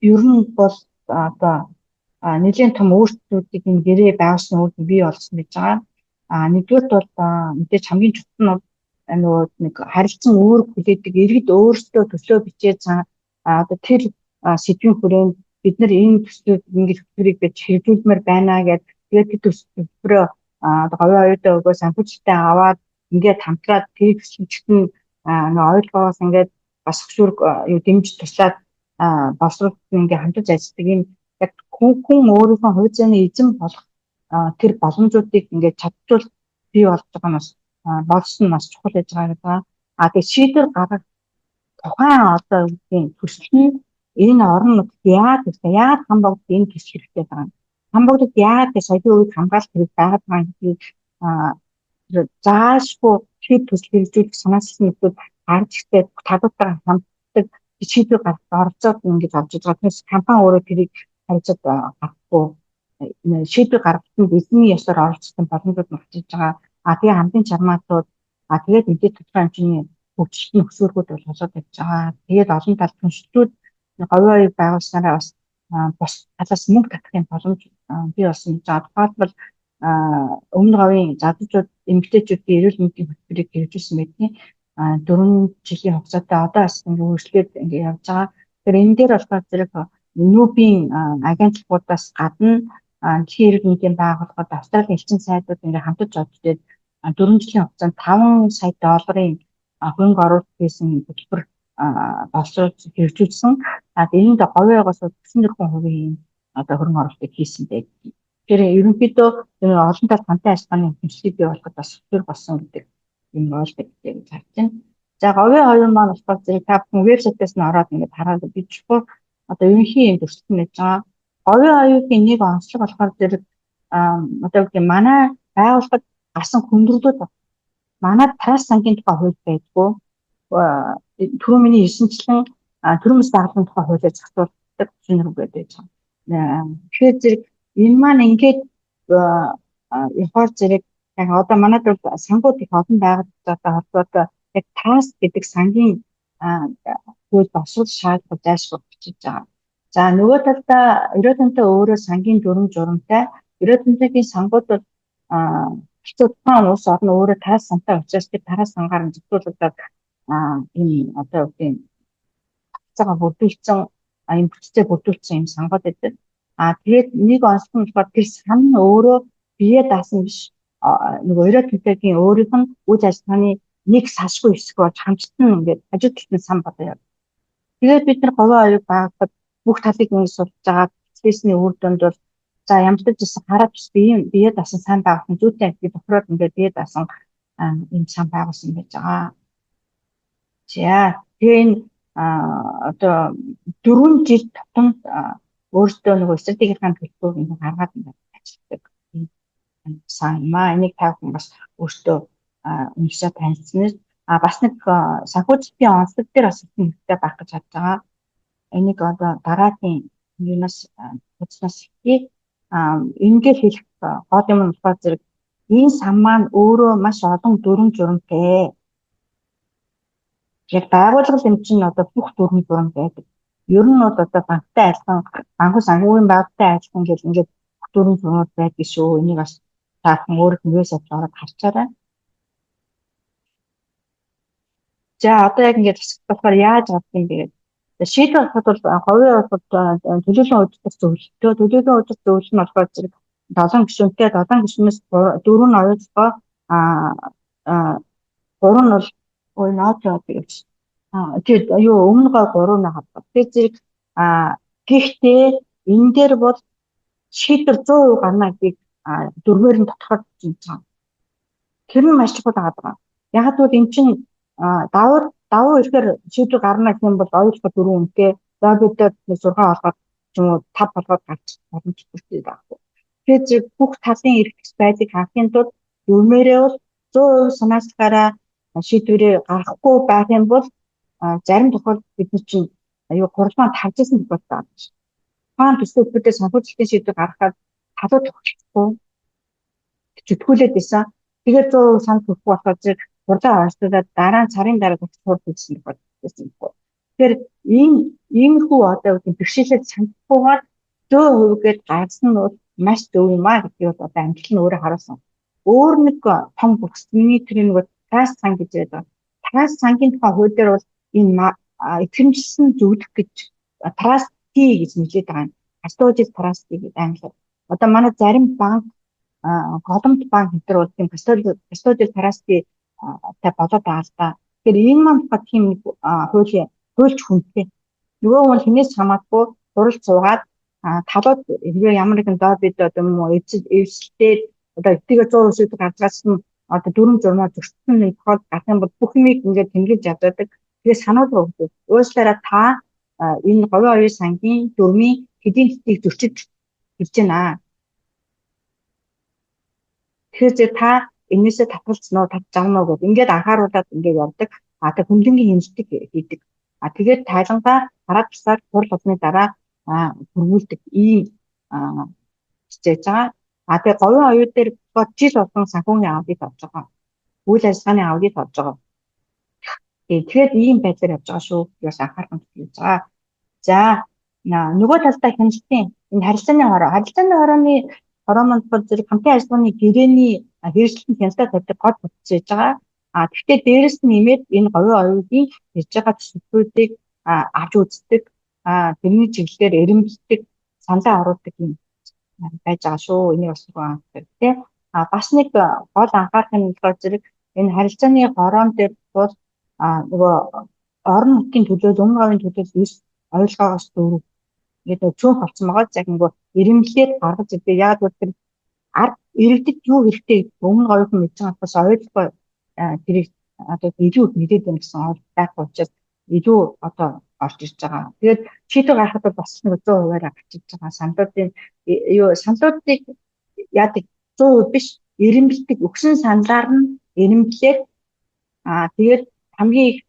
ер нь бол одоо нэлийн том өөрчлөлтүүдийг энэ гэрээ байгуулсан үр дүн бий болсон гэж байгаа. Нэгдүгээрт бол мэдээж хамгийн чухал нь нөгөө нэг харилцан үүрэг хүлээдэг иргэд өөрсдөө төсөө бичээд одоо тэр сэдвийн хүрээнд бид нар энэ төслийг ингэж хөтөлбөрийг байж хэрэгжүүлмээр байна гэдэг тэгээд тэр төсвөрөө одоо говийн оюутан өгөө санхүүжилтээ аваад ингээд хамтраад тэр төсөлчтөн нөгөө ойлгоогоос ингээд бас хөшүүрэг юу дэмж туслаад боловсруулалт ингээд хамтарч ажилладаг юм яг хүн өөрийнхөө хувь зээний эзэн болох тэр боломжуудыг ингээд чадвал бий болж байгаа нь бас болсон нь бас чухал гэж байгаа. Тэгээд шийдвэр гаргах тухайн одоо үеийн төсөл нь энэ орон нутгад яагаад хамбогд энэ төсөл хэрэгтэй байгаа юм. Хамбогдод яагаад гэж соёлын үед хамгаалалт хэрэг байгаад байгаа юм гэдгийг заашгүй хэд төсөл хэрэгжүүлэх санаачлсан нөхцөл гарч ихтэй талуудтайгаа хамтдаг шийдвэр гаргах оролцоод ингэж авч байгаа. Тэрс компани өөрөө тэрийг харилцаад гарахгүй шийдвэр гаргахад эзний ёсоор оролцсон боломжууд нь очиж байгаа. Тэгээ хамгийн чармаатууд тэгээд мэдээ тодорхой хэмжээний хөгжилтийн өсвөргүүд бол болоод байж байгаа. Тэгээд олон талт хүншлүүд говийн оюун байгуулснараа бас бос талаас мөнгө татахын боломж бий болсон гэж байгаа. Тухайлбал өмнө говийн залуучууд эмэгтэйчүүдийн эрүүл мэндийн хөтөлбөрийг хэрэгжүүлсэн байдгийг 4 жилийн хугацаатай одоо бас ингээд өөрчлөлт ингээд явж байгаа. Тэгэхээр энэ дээр болохоор зэрэг нүүбийн агентлагуудаас гадна дэлхийн эрүүл мэндийн байгууллагууд Австралийн элчин сайдууд ингээд хамтарч оддод 4 жилийн хугацаанд 5 сая долларын хөрөнгө оруулалт хийсэн хөтөлбөр боловсруулж хэрэгжүүлсэн. Энд говийн оюугаас 94% одоо хөрөнгө оруулалтыг хийсэн байдаг. Тэгэхээр ерөнхийдөө олон талт хамтын ажиллагааны хэмжлэг бий болоход бас зөв болсон гэдэг юм ойлголт гэж харж байна. За говийн оюун маань болохоор зэрэг та бүхэн вебсайтаас нь ороод ингээд хараад бичгүй одоо ерөнхий юм төрсөн гэж байгаа. Говийн оюуны нэг онцлог болохоор зэрэг одоо үгүй манай байгууллагад гарсан хүндрэлүүд манай трас сангийн тухай хууль байдгүй. Түрүү миний хэлсэнчлэн төрөмс дагалгын тухай хуулиар зохицуулдаг шинээр үг байдаг. Тэгэхээр зэрэг энэ маань ингээд явахаар зэрэг яг одоо манайд бол сангууд их олон байгууллагатай холбоотой яг трас гэдэг сангийн хууль босвол шаардлагатай зайлшгүй бичиж байгаа. За нөгөө талдаа Ерөөдөнтэй өөрөө сангийн дүрм журамтай Ерөөдөнтэйгийн сангууд бол тухайн улс орн өөрөө трас сантай учраас тэр трас сангаар нь зөвлөлдөд энэ одоо үгүй цагаа бүрдүүлсэн энэ бүтцээ бүрдүүлсэн юм сангууд байдаг. Тэгээд нэг онцлог нь болохоор тэр сан нь өөрөө бие даасан биш нөгөө Ерөөдөнтэйгийн өөрийнх нь үйл ажиллагааны нэг салшгүй хэсэг болж хамтдан ингээд хажуу талын сан болоо яв. Тэгээд бид нар говийн оюун байгууллагад бүх талыг ингэ судалж байгаа процессны үр дүнд бол за ямар ч гэсэн хараад бие даасан сан байгуулсан зүйтэй гэдэг тохиолдолд ингээд бие даасан энэ сан байгуулсан байж байгаа. За тэгээд одоо 4 жил тутамд өөртөө нөгөө стратегийн төлөвлөгөөг ингэ гаргаад ингээд ажилладаг сан маа энийг та бүхэн бас өөртөө уншаад танилцсан. Бас нэг санхүүжилтийн онцлог дээр бас хэрэгтэй байх гэж бодож байгаа. Энийг одоо дараагийн юунаас үзснээс их ингээд хэлэх гол юм нь болохоор зэрэг энэ сан маань өөрөө маш олон дүрм журамтай. Яг байгууллага юм чинь одоо бүх дүрм журам байдаг. Ер нь бол одоо банктай ажиллан банкуй санхүүгийн байгууллагатай ажиллан гэж ингээд бүх дүрм журмууд байдаг шүү. Энийг бас таахан өөрөөх нь вебсайт ороод харчаарай. За одоо яг ингээд болохоор яаж авах юм бэ? Шийдвэр гаргахад бол говийн оюун төлөөллийн удирдах зөвлөлтөө төлөөллийн удирдах зөвлөл нь болохоор зэрэг 7 гишүүнтэй 7 гишүүнээс 4 нь оюуцгой 3 нь бол нот гэж тэгээд юу өмнө гой 3 нь хавдаг. Тэгээд зэрэг гэхдээ энэ дээр бол шийдвэр 100% гарна гэдгийг дөрвөр нь тодорхойлж байна. Тэр нь маш чухал байгаа. Яг л энэ чинь давуу ихээр шийдвэр гарна гэх юм бол оюуцгой 4 үнэтэй лоббидод 6 олгоод ч юм уу 5 болгоод гарч боломжтой байхгүй. Тэгэхээр бүх талын эрх байдлыг харахын тулд дүрмээрээ бол 100% санаачлаараа шийдвэрээ гаргахгүй байх юм бол зарим тохиолдолд бид нар чинь гурван тавьжсэн тохиолдол байна. Хаан төслүүдээ санхүүжилтийн шийдвэр гаргахад талууд тогтчихгүй зүтгүүлээд байсан. Тэгэхээр 100% санал хүрэхгүй болохоор зэрэг хурдан оролцоод дараа нь сарын дараа зөвхөн хийсэн болсон юм байна. Тэгэхээр ийм иймэрхүү одоо үгүй бэрхшээлээ санахгүйгээр 100% гаргасан нь бол маш зөв юм аа гэдгийг бол одоо амжилт нь өөрөө харуулсан. Өөр нэг том бүхс миний тэр нэг траст сан гэж байдаг. Траст сангийн тухай хууль дээр бол энэ итгэмжсэн зөвлөх гэж траст гэж нэрлэдэг байгаа юм. Custodial trust гэдэг англиар. Одоо манай зарим банк голомт банк энэ төр бол тийм custodial trust-ийн та болоод байгаа л да. Тэгэхээр энэ маань бат тийм хуульч хүнтэй. Нөгөө хүн хинээс хамаагүй хурал цуугаад талууд ямар нэгэн доо бид одоо юм уу эвсэлтэй одоо эдгээр 100% гаргаас нь одоо дүрм журмаа зөрчсөн нэг тохиол гарах юм бол бүх юмыг ингээд тэмдэглэж яддаг. Тэгээ сануулга өгдөг. Уучлаарай та энэ говийн оюун сангийн дүрмийн хэдийн хэдийг зөрчиж хэлж байна. Тэгэхээр та энээсээ татгалцсан уу, татж авна уу гэдэг ингээд анхааруулад ингээд явдаг. Тэг хүндэнгийн хэмждэг хийдэг. Тэгээд тайлангаа хараад бусаад хурал болсны дараа хөрвүүлдэг ийм хичээж байгаа. Тэгээ говийн оюун дээр жил болгон санхүүгийн аудит авч байгаа. Үйл ажиллагааны аудит авч байгаа. Тэгэхээр ийм байдлаар явж байгаа шүү. Яс анхаарах гэж байгаа. За нөгөө талдаа хяналтын энэ харилцааны хорооны хороонд бол зэрэг хамтын ажиллагааны гэрээний хэрэгжилтийн хяналтаа тавьдаг гол бүтцэж байгаа. Гэхдээ дээрэс нь нэмээд энэ говийн оюутны хийж байгаа төсвүүдийг авч үздэг, тэрний чиглэлээр эренбэлдэг, саналаа оруулдаг юм байж байгаа шүү. Энийг бас гэх бас нэг гол анхаарах юм болохоор зэрэг энэ харилцааны хороон дээр бол нөгөө орон нутгийн төлөө өмнө говийн төлөө ойлгоогоос дөрөв гэдэг цөөнх болсон байгаа. Яг нөгөө эренблээд гаргаж ирдэг. Яг бол тэр ард иргэдэд юу хэрэгтэй өмнө говийн мэдж байгаа бас ойлгохгүй тэрийг одоо илүү мэдээд байна гэсэн ойлгох учраас илүү одоо орж ирж байгаа. Тэгээд шийдвэр гаргахад бас нэг 100%-аар гарч ирж байгаа. Саналуудыг яадаг 100% биш эренбэлдэг өгсөн саналаар нь эренблээд тэгээд хамгийн их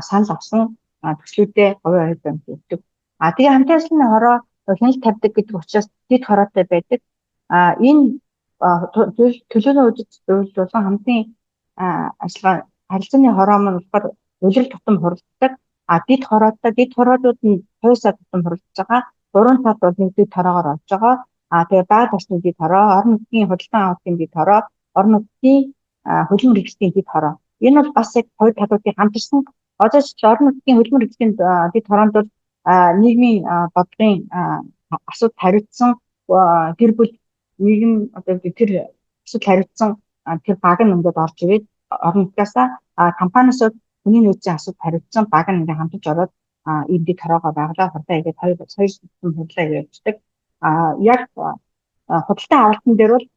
санал авсан төслүүдээ говийн оюутан өгдөг. Тэгээ хамтын ажиллагааны хороо хяналт тавьдаг гэдэг учраас дэд хороотой байдаг. Энэ төлөөний үйлдвэрлэлэн хамтын ажиллагаа харилцааны хороо маань болохоор улирал тутам хуралддаг. Дэд хороодууд нь хуйсаа тутам хуралдаж байгаа. Гурван талд бол нэг дэд хороогоор орж байгаа. Тэгээ бага тосны дэд хороо, орон нутгийн худалдан авалтын дэд хороо, орон нутгийн хөлбөмбөр хэрэгслийн дэд хороо. Энэ бол бас яг хоёр талуудыг хамтарсан. Одоо ч орон нутгийн хөлбөмбөр хэрэгслийн дэд хороонд бол нийгмийн бодлогын асуудал хариуцсан гэр бүл нийгэм одоо тэр асуудал хариуцсан тэр баг нь ингээд орж ирээд орон нутгаасаа компаниас хүний нөөцийн асуудал хариуцсан баг нь ингээд хамтаж ороод энэ дэд хороогоо байгалаа хурдан игээд хоёр хурлаа явуулдаг. Яг худалдан авалтан дээр бол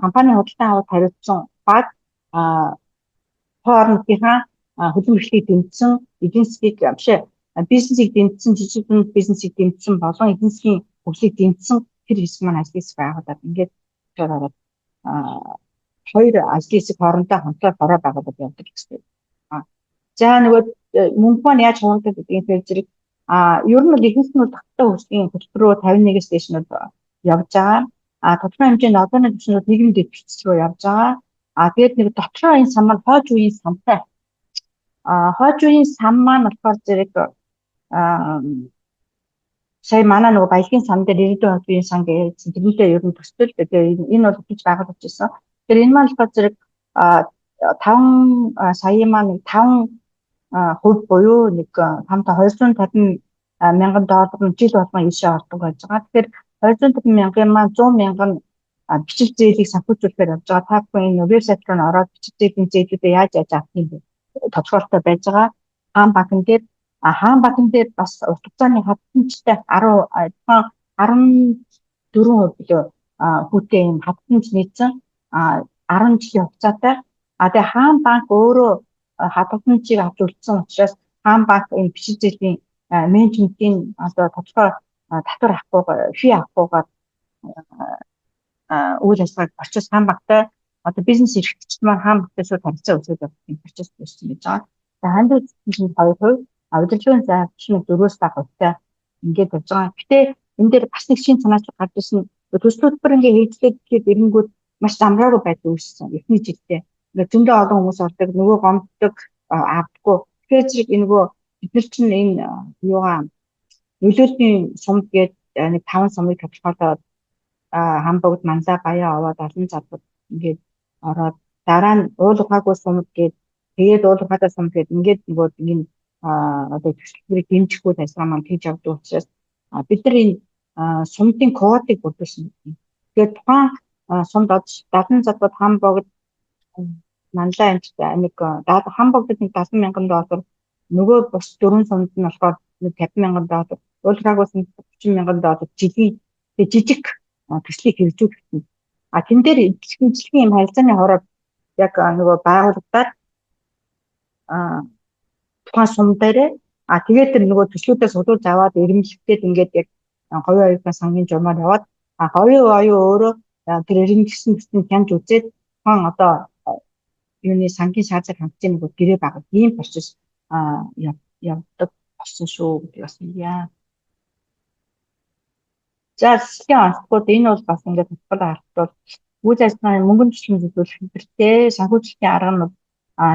компани худалдан авалт хариуцсан баг орон нутгийнхаа хөлбөмбөр хэрэглийг дэмжсэн эдийн засгийг бизнесийг дэмжсэн жижиг бизнесийг дэмжсэн болон эдийн засгийн хөгжлийг дэмжсэн тэр хэсэг маань ажлын хэсэг байгуулад ингээд ороод хоёр ажлын хэсэг хоорондоо хамтран хороо байгуулад явдаг гэсэн. За нөгөө мөнгө маань яаж хуваагддаг гэдгийг зэрэг ер нь бол ихэнх нь таттай хөгжлийн хөтөлбөр рүү 51 стейшнууд явж байгаа. Тодорхой хэмжээний одооны түвшнүүд нийгмийн дэвшилт рүү явж байгаа. Тэгээд нэг дотроо энэ сан маань хойч үеийн самтай. Хойч үеийн сан маань болохоор зэрэг сая манай нөгөө баялагын сан дээр ирээдүйн хойч үеийн сан гэсэн тэрнийхээ ер нь төсөл. Тэгээд энэ бол хийж байгуулж ирсэн. Тэгэхээр энэ маань болохоор зэрэг 5 саяын маань 5% буюу нэг хамтаа 250 мянган доллар нь жил болгон ийшээ ордог байж байгаа. Тэгэхээр 250 мянган маань 100 мянган бичиг зээлийг санхүүжүүлэхээр явж байгаа. Та бүхэн энэ вебсайт руу ороод бичиг зээлийн зээлүүдээ яаж авах юм бэ? Тодорхойлолтой байж байгаа. Хаан банкн дээр бас урт хугацааны хадгаламжтай 14% хүүтэй юм хадгаламж нийцсэн 10 жилийн хугацаатай. Тэгээ хаан банк өөрөө хадгаламжийг авч үлдсэн учраас хаан банк энэ бичиг зээлийн менежментийн одоо тодорхой татвар авахгүйгээр үйл ажиллагааг процесс хаан банктай одоо бизнес эрхлэгчид маань хаан банктай шууд харилцаа үүсгэж явах юм процесс үүсгэж байж байгаа. За хандлагын 2%, удирдлагын зайлшгүй 4-5%-тай ингээд явж байгаа. Гэтэ энэ дээр бас нэг шинэ санаачлаг гарч ирсэн. Төсөл хөтөлбөр ингээд хийгдлээд гэхэд эрэнгүүд маш замрааруу байдал үүссэн. Эхний жилдээ ингээд зөндөө олон хүмүүс ордог, нөгөө гомддог, авдаггүй. Тэгэхээр зэрэг нөгөө бид нар чинь энэ юугаа нөлөөллийн сумд гээд нэг 5 сумыг тодорхойлоод хамбогд манлаа баяа аваад олон задууд ингээд ороод дараа нь уул ухаагүй сумд гээд тэгээд уул ухаатай сумд гээд ингээд нөгөө энэ одоо төсөлбөрийг дэмжихгүй ажиллагаа маань хийж явдаг учраас бид нар энэ сумдын кодыг бүрдүүлсэн юм. Тэгээд тухайн сумд 70 задууд хамбогд манлай амттай нэг хамбогдод нэг 70,000 доллар нөгөө бус 4 сумд нь болохоор нэг 50,000 доллар уул ухаагүй сумд 30,000 доллар жилийн жижиг төслийг хэрэгжүүлэх юм. Тэн дээр эзэмшлийн юм харилцааны хороо яг нөгөө байгуулагдаад тухайн сум дээрээ тэгээд тэр нөгөө төслүүдээс судалж аваад ирэмлэгдээд ингээд яг говийн оюутны сангийн журмаар яваад говийн оюун өөрөө тэр ирэмлэгдсэн төсөнд хянж үзээд тухайн одоо юуны сангийн шаардлага хангалтын нөгөө гэрээ багт ийм процесс явдаг болсон шүү гэдэг бас юм яа. За засгийн онцлогууд энэ бол бас ингээд тодорхойлоо харагдвал үйл ажиллагааны мөнгөнд төслөн зөвлөх хэрэгтэй санхүүжилтийн арга нь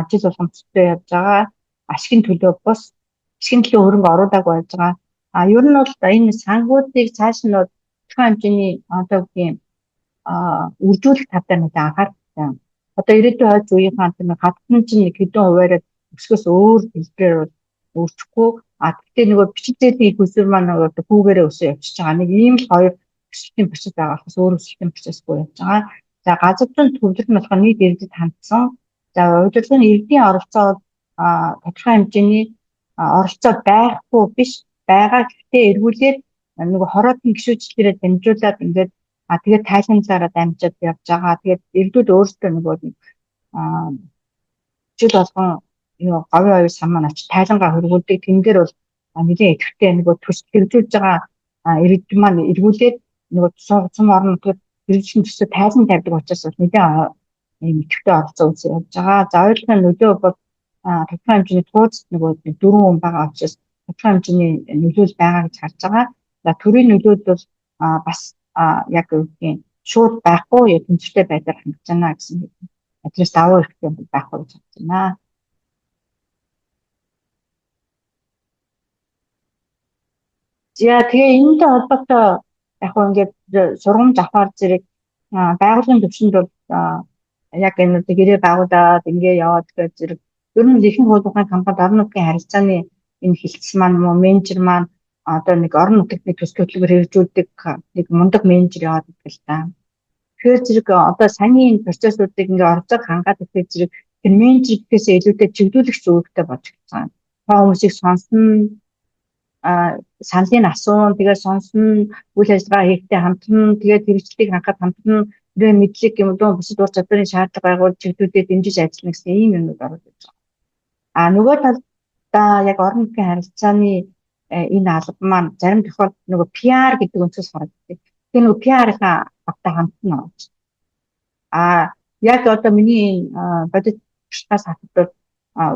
жил болгон төстэй явж байгаа ашигын төлөө бус ашигын төлөө хөрөнгө оруулаагүй байж байгаа. Ер нь бол энэ санхүүдийг цааш нь тодорхой хэмжээний одоо үгийн үржүүлэх тавтай нэг анхаарал. Одоо ирээдүйн хойд үеийнхаа тэр хатсан чинь нэг хэдэн хуваараа өсгөөс өөр хэлбэрээр бол өөрчлөхгүй. Гэхдээ нөгөө бичиг зээлийн их усүр маань одоо хүүгээрээ өсөө явчихж байгаа. Нэг ийм л хоёр өсөлтийн процесс байгаа болохоос өөр өсөлтийн процессгүй явж байгаа. За газар зүйн төвлөрөл нь болохоор нийт иргэдэд хандсан. За удирдлагын иргэдийн оролцоо тодорхой хэмжээний оролцоо байхгүй биш байгаа. Гэхдээ эргүүлээд нөгөө хороодын гишүүчлэлээр дамжуулаад ингээд тэгээд тайланлаараа дамжаад явж байгаа. Тэгээд иргэдүүд өөрсдөө нөгөө жил болгон говийн оюун сан маань очиж тайлангаа хөргүүлдэг. Тэн дээр бол нэгэн идэвхтэй нөгөө төсөл хэрэгжүүлж байгаа иргэд маань эргүүлээд нөгөө цум орон нутгад хэрэгжүүлсэн төсөө тайлан тавьдаг учраас нэгэн идэвхтэй оролцоо үзэж явж байгаа. За ойлгохын нөлөө бол тодорхой хэмжээний тууц нөгөө 4 хүн байгаа учраас тодорхой хэмжээний нөлөөл байгаа гэж харж байгаа. За төрийн нөлөөд бол бас яг үгийн шууд байхгүй яг тэмцэлтэй байдлаар хангаж байна гэсэн үг. Адрес давуу хэрэгтэй байхгүй гэж харж байна. За тэгээ энэтэй холбоотой яг хөө ингээд сургамж авахар зэрэг байгууллагын төвшөнд бол яг энэ гэрээ байгуулад ингээ яваад гэх зэрэг ер нь ихэнх хуулбарны компанид орон нутгийн харилцааны энэ хилцэл маань менежер маань одоо нэг орон нутгийн төсөл хөтөлбөр хэрэгжүүлдэг нэг мундаг менежер яваад идэх л та. Тэгэхээр зэрэг одоо саний энэ процессуудыг ингээ орцоод хангаад идэх зэрэг тэр менежер гэхээс илүүтэй чиглүүлэх зөвлөлтөй болж байгаа. Та хүмүүсийг сонсно саналын асуун тэгээд сонсно үйл ажиллагаа хийхдээ хамтна тэгээд хэрэгжлийг хангахад хамтна тэгээд мэдлэг юм уу бусад ур чадварын шаардлага байгуул чиглүүлээд дэмжиж ажиллана гэсэн ийм юмнууд орж ирж байгаа. Нөгөө талдаа яг орон нутгийн харилцааны энэ алба маань зарим тохиолдолд нөгөө PR гэдэг өнцгөөс харагддаг. Тэгээд нөгөө PR-ийнхаа авта хамтна орж. Яг одоо миний бодит туршлагаас хатвал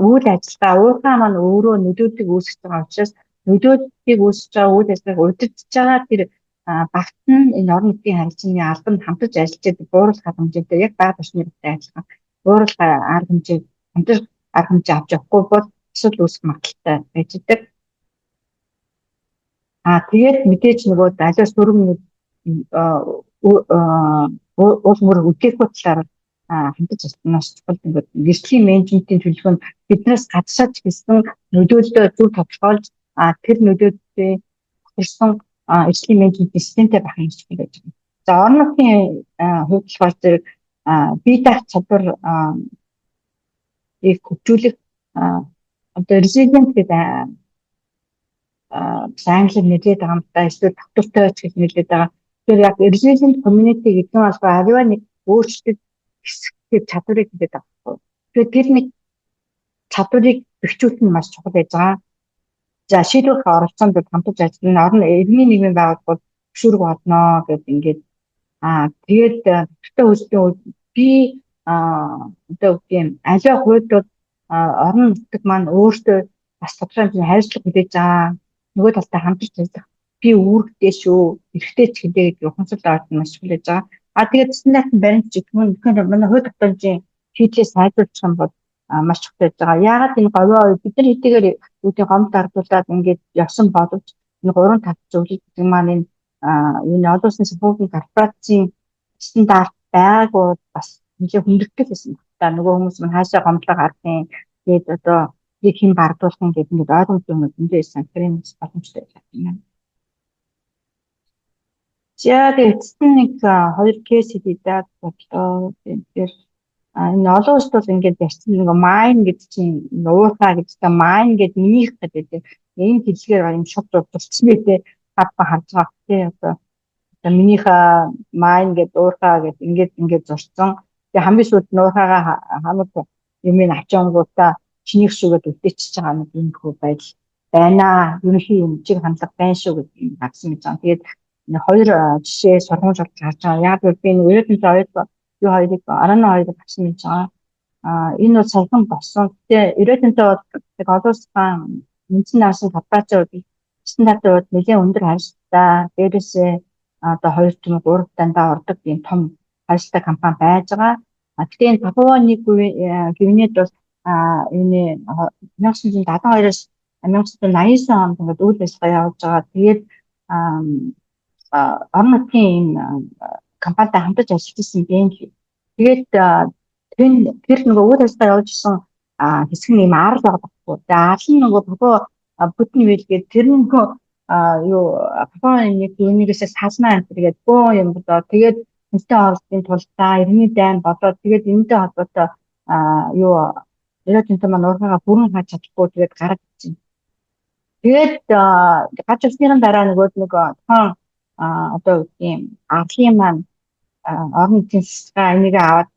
үйл ажиллагаа уурхай маань өөрөө нөлөөдөлийг үүсгэж байгаа учраас нөлөөдөлийг үүсгэж байгаа үйл ажиллагааг удирдах байгаа тэр багт нь энэ орон нутгийн харилцааны албанд хамтарч ажиллаж бууруулах хэмжээтэй яг бага тушмаартай ажиллах бууруулах арга хэмжээ хамтрах арга хэмжээ авч явахгүй бол асуудал үүсэх магадлалтай байж байгаа. Тэгээд мэдээж нөгөө аливаа сүрэн уул мөр үдээхгүй талаар хамтарч ажилланаас чухал ингээд гэрчлийн менежментийн төлөвлөгөөнд биднээс гадшаач гэсэн нөлөөлөлөө зөв тодорхойлж тэр нөлөөдөө хүрсэн ажлын менежмент системтэй байх юм шиг байж байна. За орон нутгийн хувьд болохоор зэрэг бие даах чадвар их хөгжүүлэх одоо resilient гэдэг англиар нэлээд байгаа юм да эсвэл тогтвортой ч гэж нэлээд байгаа. Тэгэхээр яг resilient community гэдэг нь бол аливаа нэг өөрчлөлт хэсэг чадварыг хэлээд байгаа. Тэгэхээр тэр нэг чадварыг бэхжүүлэх нь маш чухал байж байгаа. За шийдвэрлэх оролцоонд хамтарч ажиллана орон иргэний нийгмийн байгууллагууд зөвшөөрөг олно гэдэг ингээд тэгээд тодорхой хөлтийн үед би одоо үгүй аливаа хувьд бол орон нутаг маань өөртөө бас тодорхой хэмжээний хариуцлага хүлээж байгаа. Нөгөө талдаа хамтарч ажиллах би үүрэгтэй шүү, эрхтэй ч гэдэг ухамсарлаа авах нь маш хүлээж байгаа. Тэгээд стандарт баримт гэх юм тэгэхээр манай хувь тогтоомжийн шийдлээс сайжруулах юм бол маш чухал байж байгаа. Яагаад энэ говийн оюу бид нар хэдийгээр үүдийн гомд ардуулаад ингээд явсан боловч энэ 3-5 зөвлөл гэдэг маань энэ энэ олон улсын санхүүгийн корпорацийн стандарт байгаагүй бас нэлээд хүндрэлтэй байсан байна. За нөгөө хүмүүс маань хаашаа гомдлоо гардыг тэгээд одоо нэг хэн бардуулах юм гэдэг ингээд ойлгомжтой юм зөндөө байсан. Тэгэхээр энэ боломжтой байх юм. За тэгээд эцэст нь нэг хоёр кейс хийгээд бодлоо. Тэгэхээр энэ олон улсд бол ингээд ярьсан нэг майн гэдэг чинь уурхай гэдэг чинь майн гэдэг минийх гэдэг энэ хэллэгээр юм шууд дурдсан мэт харж байгаа тий одоо минийх майн гэдэг уурхай гэдэг ингээд зурцсан. Тэгээ хамгийн сүүлд нуурхайгаа хамаг юм авчингуудаа чинийх шүүгээд үлдээчихэж байгаа нэг юм хөө байдал байна. Ерөнхий юм чиг хандлага байна шүү гэдэг юм гарсан гэж байна. Тэгээд хоёр жишээ сургамж болж харж байгаа. Яг би энэ өөрөөр хэлбэл юу хоёрыг 12-ыг авсан гэж байгаа. Энэ бол саяхан болсон. Тэгээ 90-д бол яг олон улсын үндэсний авсан корпорациудыг стандартын хувьд нэлээд өндөр харьцтай. Дээрээсээ одоо 2-3 дандаа ордог тийм том харьцтай компани байж байгаа. Гэхдээ энэ Папуа Нью Гинейд бол энэ 1972-оос 1989 онд ингээд үйл ажиллагаа явуулж байгаа. Тэгээд орон нутгийн компанитай хамтарч ажиллажсэн юм. Тэгээд тэр нөгөө үйл ажиллагаа явуулж исэн хэсэг нь юм арал байгаа байхгүй. Тэгээд арал нь нөгөө Папуа бүтэн үйлгээд тэр нөгөө юу Папуа Нью Гинейгээс хаснаа энэ тэгээд бөө юм болоо. Тэгээд энэтэй холбоотой тулдаа иргэний дайн болоод тэгээд энэтэй холбоотой юу яг энэ маань уурхайгаа бүрэн хааж чадахгүй тэгээд гараад ирсэн. Тэгээд гарч ирсний дараа нөгөө нэг тухайн одоо тийм арлын маань орон нутгийн засгаа энийг аваад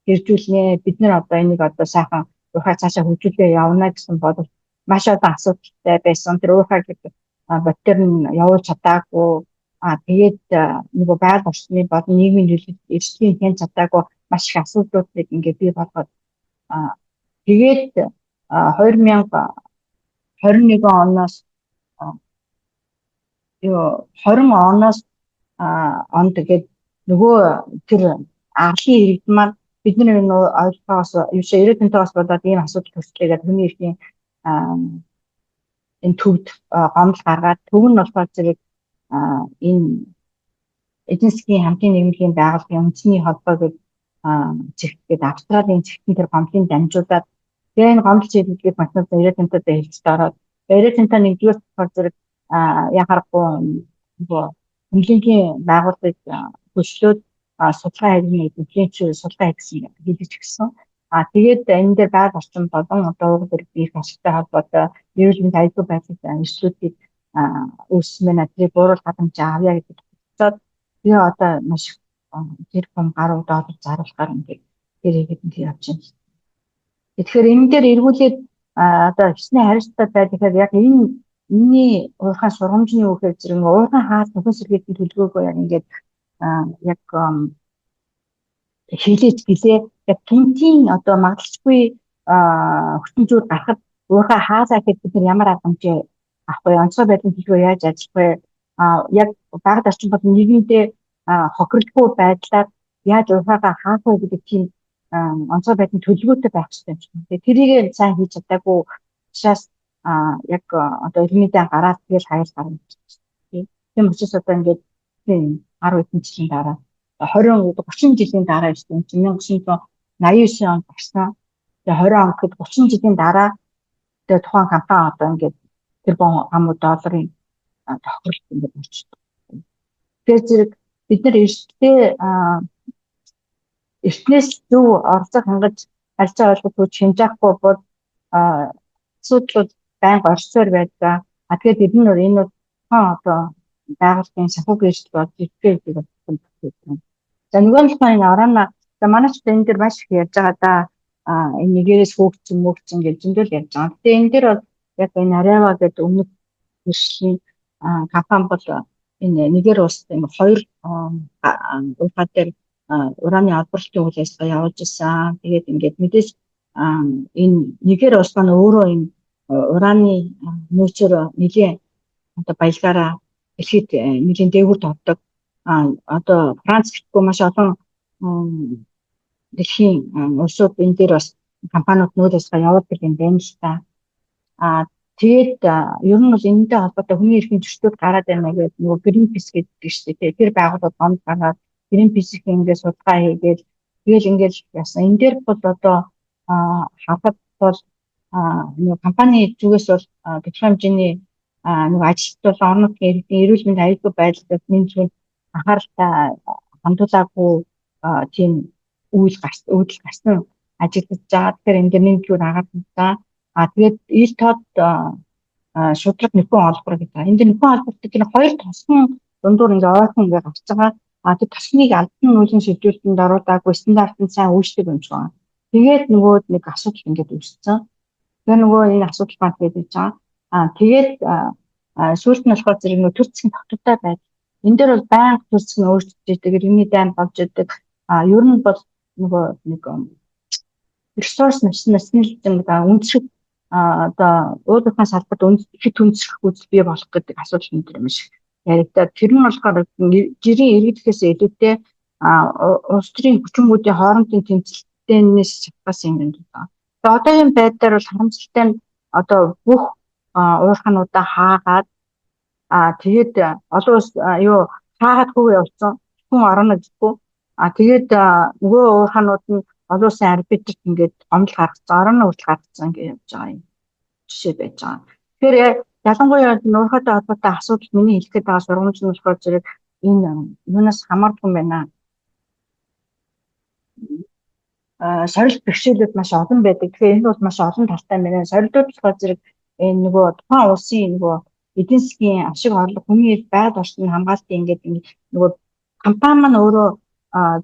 хэрэгжүүлнэ. Бид нар одоо энийг одоо сайхан уурхай цаашаа хөгжүүлээ явна гэсэн бодол маш олон асуудалтай байсан. Тэр уурхай гэдэг бактер нь явуулж чадаагүй. Тэгээд нөгөө байгаль орчны болон нийгмийн эрсдлийн хэн чадаагүй маш их асуудлуудыг ингээд бий болгоод тэгээд 2021 оноос 20 оноос онд тэгээд нөгөө тэр арлын иргэд маань бидний энэ ойлгоос юу ч 90-аас болоод ийм асуудал төрслөөгээд хүний эрхийн энэ төвд гомдол гаргаад төв нь болохоор зэрэг энэ эдийн засгийн хамтын нийгмийн байгууллагын үндэсний холбоог зэгтгээд Австралийн зэгтэн тэр гомдлын дамжуулаад тэгээ энэ гомдол чиглэлийг математик 90-ад хэлцээд ороод 90-ад нэгдүгээр болохоор зэрэг яхахгүй нөгөө хэмжээний байгууллагыг хөшлөөд судалгаа хийх эдийн судалгаа хийсэн хэлж гисэн. Тэгээд энэ дээр байгаль орчин болон одоо уг төрлийн ашигтай холбоотой нийгмийн аюулгүй байдлын эрсдлүүдийг үүсмэн адрыг бууруул хадамж авъя гэдэг бодцоод би одоо маш тэр хүм гарууд олж заруулахаар ингээд тэр ихэд явж байна. Тэгэхээр энэ дээр эргүүлээд одоо хэсний хариуцлага байхад яг энэний уурхай сургамжны үгээр зэрэг уурхай хаас нөхөн сэргээлийн төлөвлөгөөгөө яг ингээд яг хийлээж гэлээ яг гинтийн одоо магадлалгүй хөтөлбөр гарахад уурхай хаасаа гэхэд бид нар ямар арга хэмжээ авах вэ? Онцгой байдлын төлөвөө яаж ажиллах вэ? Яг байгаль орчин болон нийгэмдээ хохирлгүй байдлаар яаж уурхайгаа хаах вэ гэдэг тийм онцгой байдлын төлөвлөгөөтэй байх хэрэгтэй юм шиг. Тэгээ тэрийг сайн хийж чадаагүй учраас яг одоо ирмэдээ гараад тэгэл хаял гарна гэж байна. Тийм учраас одоо ингээд 10 хэдэн жилийн дараа 20 30 жилийн дараа шүү дээ. 1989 онд гарсан. Тэгээ 20 он гэхэд 30 жилийн дараа тэгээ тухайн компани одоо ингээд тэр хамуу долларын тохиролт ингээд болчихсон. Тэгэхээр зэрэг бид нар эртнээс зөв оролцох хангаж харилцаа ойлгох шинжаахгүй бол асуудлууд байнга орсоор байдаг. Тэгээд бид нар энэ одоо байгууллагын санхүүгийн эрсдэл болж ирдэг гэдэг байна. За нөгөө нь энэ орооно манай ч энэ дээр маш их ярьж байгаа да. Энэ нэгээрээс хөөгцөн гэж зөндөл ярьж байгаа. Гэтэ энэ дээр бол яг энэ Areva гэдэг өмнөд хөршлийн компани бол энэ нэгэр улс энэ хоёр уурхай дээр ураны олборлолтын үйл ажиллагаа явуулж исэн. Тэгээд ингээд мэдээж энэ нэгэр улс маань өөрөө энэ ураны нөөцөөр нэлийн одоо баялагаараа дэлхийд нэлийн дээгүүрт ордог. Одоо Франц гэхгүй маш олон дэлхийн улсууд энэ дээр бас компаниуд нөөц ажиллагаа явуулдаг юм байна л та. Тэгээд ер нь бол энэтэй холбоотой хүний эрхийн зөрчилдөд гараад байна гэдэг нөгөө Greenpeace гэдэг шүү дээ. Тэр байгууллага гомд гараад Greenpeace-ийн ингээд судалгаа хийгээд тэгэл ингээд яасан. Энэ дээр бол одоо хахад бол нөгөө компани зүгээс бол тодорхой хэмжээний нөгөө ажилт бол орон нутгийн иргэдийн эрүүл мэндийн аюулгүй байдлыг нэмжлэг анхааралтай хандуулаагүй тийм үйлдэл гарсан ажиглаж байгаа. Тэгэхээр энэ дээр нэмжлэг агаарлаа. Тэгээд ил тод шудраг нөхөн олбор гэдэг. Энд дээр нөхөн олборт тэр хоёр тосгон дундуур ингээ ойрхон ингээ гарч байгаа. Тэр тосныг албан нүүлгэн шилжүүлэлтэнд оруулаагүй стандартанд сайн үүсдэг юм шиг байна. Тэгээд нөгөө нэг асуудал ингээд үүссэн. Тэгээ нөгөө энэ асуудал маань гэдэг чинь тэгээд сүүлд нь болохоор зэрэг нөгөө төр засгийн тогтвортой байдаг. Энэ дээр бол байнга төр засаг нь өөрчлөгдөж байгаа юмний дайн болж идэг. Ер нь бол нөгөө нэг ресурс национализм үндэслэх одоо уулын салбарт ихэд үндэслэх үзэл бий болох гэдэг асуудал энэ юм шиг яригдаад тэр нь болохоор жирийн иргэдээс илүүтэй улс төрийн хүчингүүдийн хоорондын тэмцэлтээс шалтгаалсан юм байна. Тэгээ одоогийн байдлаар бол харамсалтай нь одоо бүх уурхануудаа хаагаад тэгээд олон улс хаагаад хөвөө явуулсан хүн орно гэхгүй тэгээд нөгөө уурханууд нь олон улсын арбитрт ингээд гомдол гаргацсан, орон хүртэл гаргацсан гэж явж байгаа юм жишээ байж байгаа. Тэгэхээр ялангуяа нуурхайтай холбоотой асуудал миний хэлэхэд байгаа сургамж нь болохоор зэрэг энэ юунаас хамаардаг юм байна. Сорилт бэрхшээлүүд маш олон байдаг. Тэгэхээр энэ бол маш олон талтай юм байна. Сорилтууд болохоор зэрэг энэ нөгөө тухайн улсын нөгөө эдийн засгийн ашиг орлого хүний байгаль орчныг хамгаалтын ингээд нөгөө компани маань өөрөө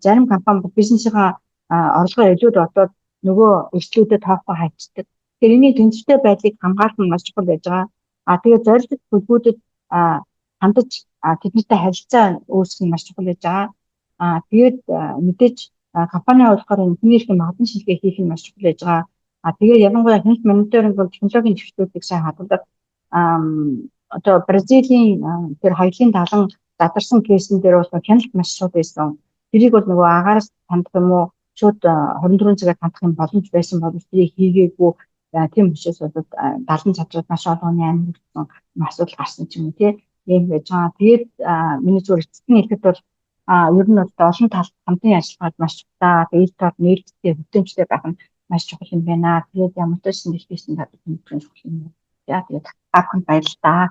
зарим компани бизнесийнхаа орлогоо илүүд бодоод нөгөө эрсдлүүдэд тоохгүй хайчдаг. Тэгэхээр энэний тэнцвэртэй байдлыг хамгаалах нь маш чухал байж байгаа. Тэгээд зорилт төлбөрүүдэд хандаж тэднэртэй харилцаа үүсгэх нь маш чухал байж байгаа. Тэгээд мэдээж компани болохоор хүний эрхийн магадан шилгээ хийх нь маш чухал байж байгаа. Тэгээд ялангуяа health monitoring бол технологийн төвчлүүдийг сайн хадгалдаг. Одоо Бразилийн тэр хоёрын талан задарсан кейсэн дээр бол хяналт маш шууд байсан. Тэрийг бол нөгөө агаараас хандах юм уу шууд 24 цагаар хандах юм боломж байсан бол тэрийг хийгээгүй тийм учраас бол 70 чадрууд маш олон амьдсан асуудал гарсан ч юм уу тийм байж байгаа. Тэгээд миний зүгээр эцэстний хэлэхэд бол ер нь бол олон талд хамтын ажиллагаад маш чухал. Тэгээд тод нээлттэй хөтөлбөртэй байх нь маш чухал юм байна. Тэгээд ямар ч зүйл хэлсэн чадвар нь чухал юм. За тэгээд ахын баярлалаа.